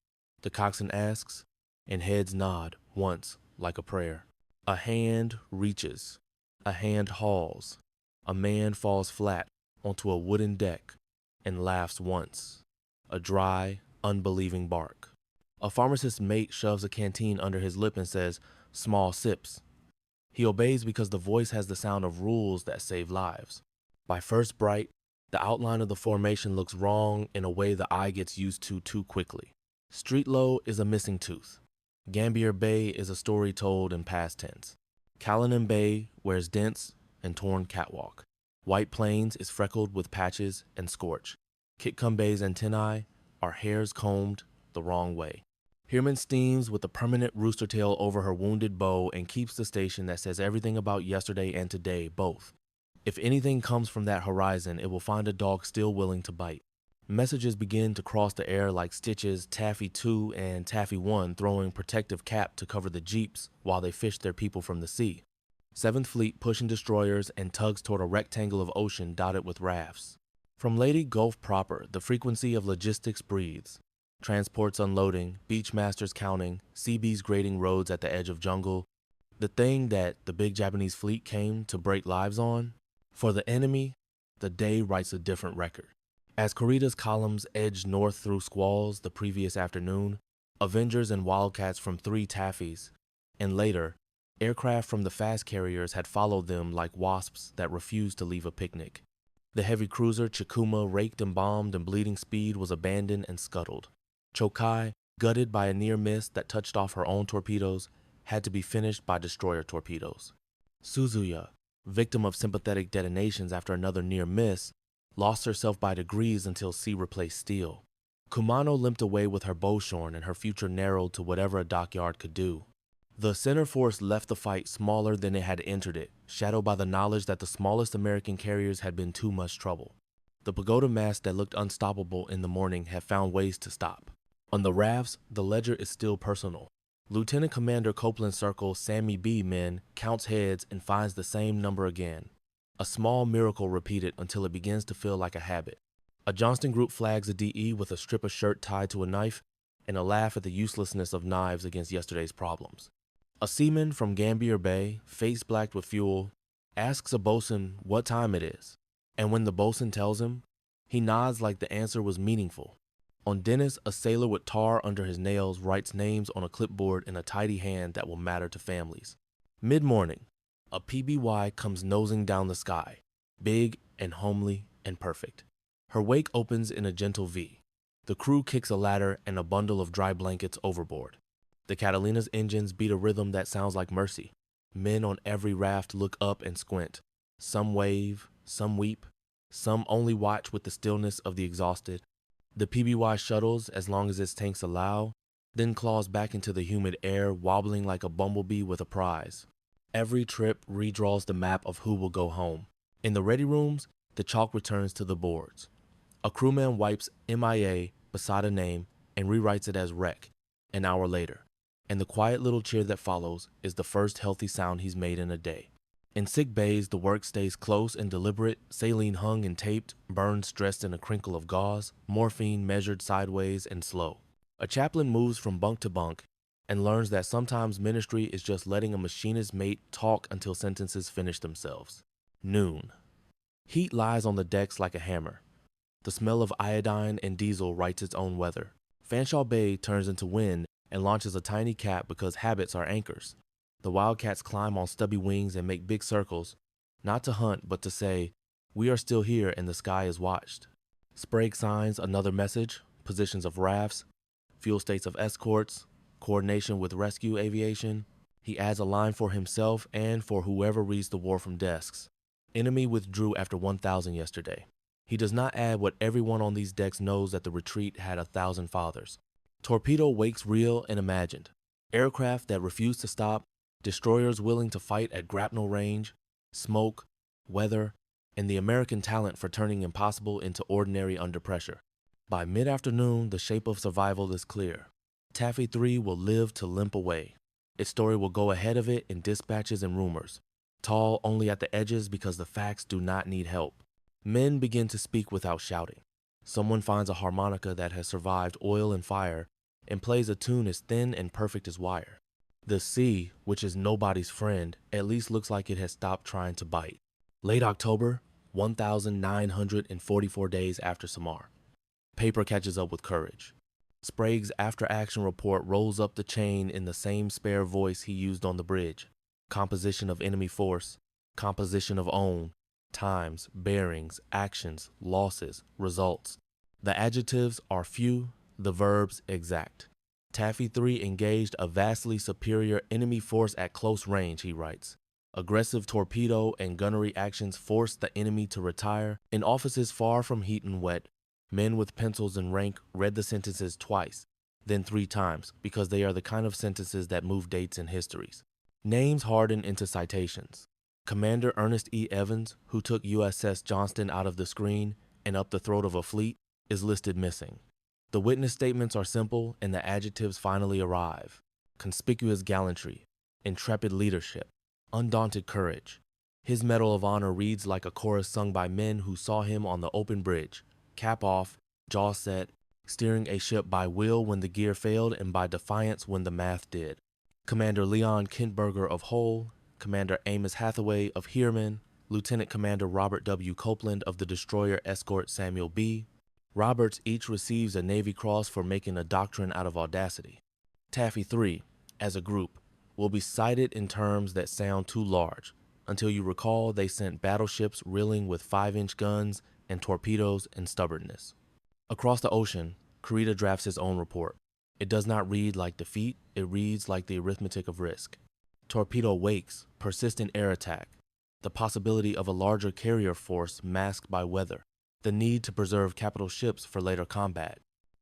The coxswain asks, and heads nod once like a prayer. A hand reaches, a hand hauls. A man falls flat onto a wooden deck and laughs once, a dry, unbelieving bark. A pharmacist's mate shoves a canteen under his lip and says, "Small sips." He obeys because the voice has the sound of rules that save lives. By first bright, the outline of the formation looks wrong in a way the eye gets used to too quickly. Street low is a missing tooth. Gambier Bay is a story told in past tense. Hoel Bay wears dents and torn catwalk. White Plains is freckled with patches and scorch. Kitcombe Bay's antennae are hairs combed the wrong way. Heermann steams with a permanent rooster tail over her wounded bow and keeps the station that says everything about yesterday and today, both. If anything comes from that horizon, it will find a dog still willing to bite. Messages begin to cross the air like stitches, Taffy 2 and Taffy 1 throwing protective cap to cover the jeeps while they fish their people from the sea. 7th Fleet pushing destroyers and tugs toward a rectangle of ocean dotted with rafts. From Leyte Gulf proper, the frequency of logistics breathes. Transports unloading, beachmasters counting, CBs grading roads at the edge of jungle. The thing that the big Japanese fleet came to break lives on. For the enemy, the day writes a different record. As Kurita's columns edged north through squalls the previous afternoon, Avengers and Wildcats from 3 Taffys, and later, aircraft from the fast carriers had followed them like wasps that refused to leave a picnic. The heavy cruiser Chikuma, raked and bombed and bleeding speed, was abandoned and scuttled. Chokai, gutted by a near miss that touched off her own torpedoes, had to be finished by destroyer torpedoes. Suzuya, victim of sympathetic detonations after another near miss, lost herself by degrees until sea replaced steel. Kumano limped away with her bow shorn and her future narrowed to whatever a dockyard could do. The center force left the fight smaller than it had entered it, shadowed by the knowledge that the smallest American carriers had been too much trouble. The pagoda mast that looked unstoppable in the morning had found ways to stop. On the rafts, the ledger is still personal. Lieutenant Commander Copeland circles Sammy B men, counts heads, and finds the same number again. A small miracle repeated until it begins to feel like a habit. A Johnston group flags a DE with a strip of shirt tied to a knife, and a laugh at the uselessness of knives against yesterday's problems. A seaman from Gambier Bay, face blacked with fuel, asks a bosun what time it is, and when the bosun tells him, he nods like the answer was meaningful. On Dennis, a sailor with tar under his nails writes names on a clipboard in a tidy hand that will matter to families. Mid-morning, a PBY comes nosing down the sky, big and homely and perfect. Her wake opens in a gentle V. The crew kicks a ladder and a bundle of dry blankets overboard. The Catalina's engines beat a rhythm that sounds like mercy. Men on every raft look up and squint. Some wave, some weep, some only watch with the stillness of the exhausted. The PBY shuttles as long as its tanks allow, then claws back into the humid air, wobbling like a bumblebee with a prize. Every trip redraws the map of who will go home. In the ready rooms, the chalk returns to the boards. A crewman wipes MIA beside a name and rewrites it as wreck an hour later, and the quiet little cheer that follows is the first healthy sound he's made in a day. In sick bays, the work stays close and deliberate, saline hung and taped, burns dressed in a crinkle of gauze, morphine measured sideways and slow. A chaplain moves from bunk to bunk and learns that sometimes ministry is just letting a machinist's mate talk until sentences finish themselves. Noon. Heat lies on the decks like a hammer. The smell of iodine and diesel writes its own weather. Fanshawe Bay turns into wind and launches a tiny cap because habits are anchors. The Wildcats climb on stubby wings and make big circles, not to hunt but to say, we are still here and the sky is watched. Sprague signs another message, positions of rafts, fuel states of escorts, coordination with rescue aviation. He adds a line for himself and for whoever reads the war from desks. Enemy withdrew after 1,000 yesterday. He does not add what everyone on these decks knows that the retreat had 1,000 fathers. Torpedo wakes real and imagined. Aircraft that refuse to stop, destroyers willing to fight at grapnel range, smoke, weather, and the American talent for turning impossible into ordinary under pressure. By mid-afternoon, the shape of survival is clear. Taffy 3 will live to limp away. Its story will go ahead of it in dispatches and rumors, tall only at the edges because the facts do not need help. Men begin to speak without shouting. Someone finds a harmonica that has survived oil and fire and plays a tune as thin and perfect as wire. The sea, which is nobody's friend, at least looks like it has stopped trying to bite. Late October, 1,944 days after Samar. Paper catches up with courage. Sprague's after-action report rolls up the chain in the same spare voice he used on the bridge. Composition of enemy force, composition of own, times, bearings, actions, losses, results. The adjectives are few, the verbs exact. Taffy 3 engaged a vastly superior enemy force at close range, he writes. Aggressive torpedo and gunnery actions forced the enemy to retire. In offices far from heat and wet, men with pencils in rank read the sentences twice, then 3 times, because they are the kind of sentences that move dates in histories. Names harden into citations. Commander Ernest E. Evans, who took USS Johnston out of the screen and up the throat of a fleet, is listed missing. The witness statements are simple and the adjectives finally arrive. Conspicuous gallantry, intrepid leadership, undaunted courage. His Medal of Honor reads like a chorus sung by men who saw him on the open bridge, cap off, jaw set, steering a ship by will when the gear failed and by defiance when the math did. Commander Leon Kentberger of Hoel, Commander Amos Hathaway of Heermann, Lieutenant Commander Robert W. Copeland of the destroyer escort Samuel B. Roberts each receives a Navy Cross for making a doctrine out of audacity. Taffy 3, as a group, will be cited in terms that sound too large, until you recall they sent battleships reeling with 5-inch guns and torpedoes and stubbornness. Across the ocean, Kurita drafts his own report. It does not read like defeat, it reads like the arithmetic of risk. Torpedo wakes, persistent air attack, the possibility of a larger carrier force masked by weather, the need to preserve capital ships for later combat.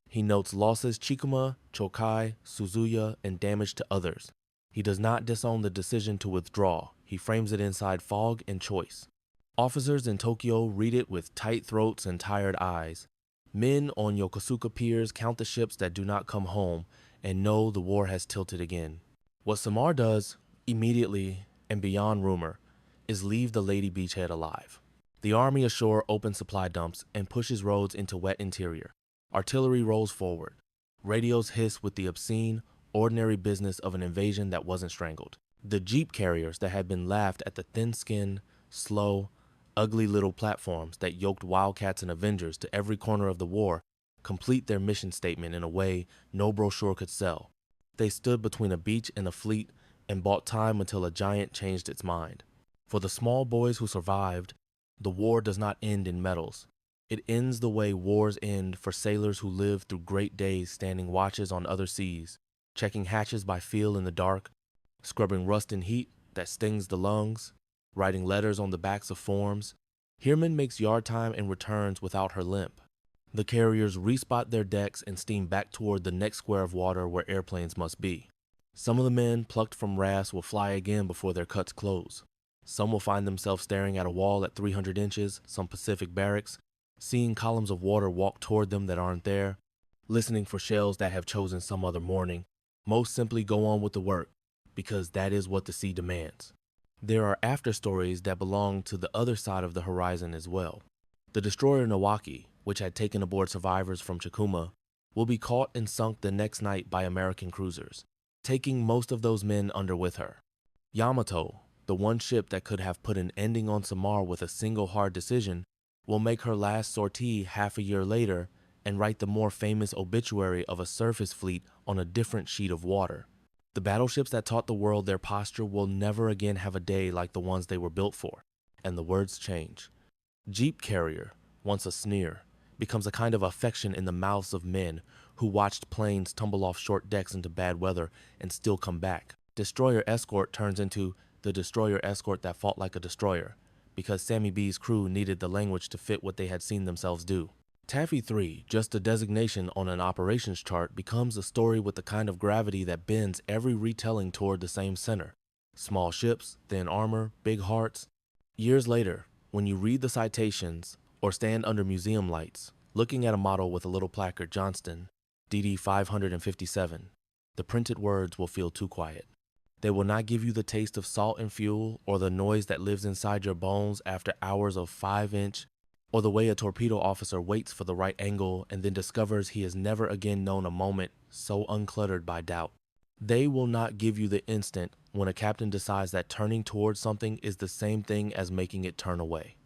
He notes losses Chikuma, Chokai, Suzuya, and damage to others. He does not disown the decision to withdraw. He frames it inside fog and choice. Officers in Tokyo read it with tight throats and tired eyes. Men on Yokosuka piers count the ships that do not come home and know the war has tilted again. What Samar does, immediately and beyond rumor, is leave the Leyte beachhead alive. The army ashore opens supply dumps and pushes roads into wet interior. Artillery rolls forward. Radios hiss with the obscene, ordinary business of an invasion that wasn't strangled. The jeep carriers that had been laughed at the thin-skinned, slow, ugly little platforms that yoked Wildcats and Avengers to every corner of the war complete their mission statement in a way no brochure could sell. They stood between a beach and a fleet and bought time until a giant changed its mind. For the small boys who survived, the war does not end in medals. It ends the way wars end for sailors who live through great days standing watches on other seas, checking hatches by feel in the dark, scrubbing rust and heat that stings the lungs, writing letters on the backs of forms. Heermann makes yard time and returns without her limp. The carriers respot their decks and steam back toward the next square of water where airplanes must be. Some of the men plucked from rafts will fly again before their cuts close. Some will find themselves staring at a wall at 300 inches, some Pacific barracks, seeing columns of water walk toward them that aren't there, listening for shells that have chosen some other morning. Most simply go on with the work, because that is what the sea demands. There are after stories that belong to the other side of the horizon as well. The destroyer Milwaukee, which had taken aboard survivors from Chikuma, will be caught and sunk the next night by American cruisers, taking most of those men under with her. Yamato, the one ship that could have put an ending on Samar with a single hard decision, will make her last sortie half a year later and write the more famous obituary of a surface fleet on a different sheet of water. The battleships that taught the world their posture will never again have a day like the ones they were built for, and the words change. Jeep carrier, once a sneer, becomes a kind of affection in the mouths of men who watched planes tumble off short decks into bad weather and still come back. Destroyer escort turns into the destroyer escort that fought like a destroyer, because Sammy B's crew needed the language to fit what they had seen themselves do. Taffy 3, just a designation on an operations chart, becomes a story with the kind of gravity that bends every retelling toward the same center. Small ships, thin armor, big hearts. Years later, when you read the citations or stand under museum lights, looking at a model with a little placard Johnston, DD 557, the printed words will feel too quiet. They will not give you the taste of salt and fuel or the noise that lives inside your bones after hours of 5-inch, or the way a torpedo officer waits for the right angle and then discovers he has never again known a moment so uncluttered by doubt. They will not give you the instant when a captain decides that turning towards something is the same thing as making it turn away.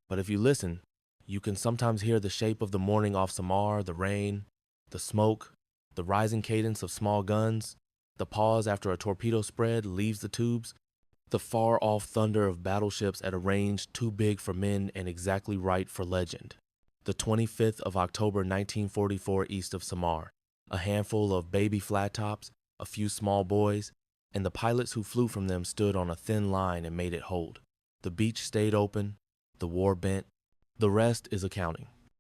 But if you listen, you can sometimes hear the shape of the morning off Samar, the rain, the smoke, the rising cadence of small guns, the pause after a torpedo spread leaves the tubes, the far-off thunder of battleships at a range too big for men and exactly right for legend. The 25th of October 1944 east of Samar, a handful of baby flat tops, a few small boys, and the pilots who flew from them stood on a thin line and made it hold. The beach stayed open, the war bent. The rest is accounting.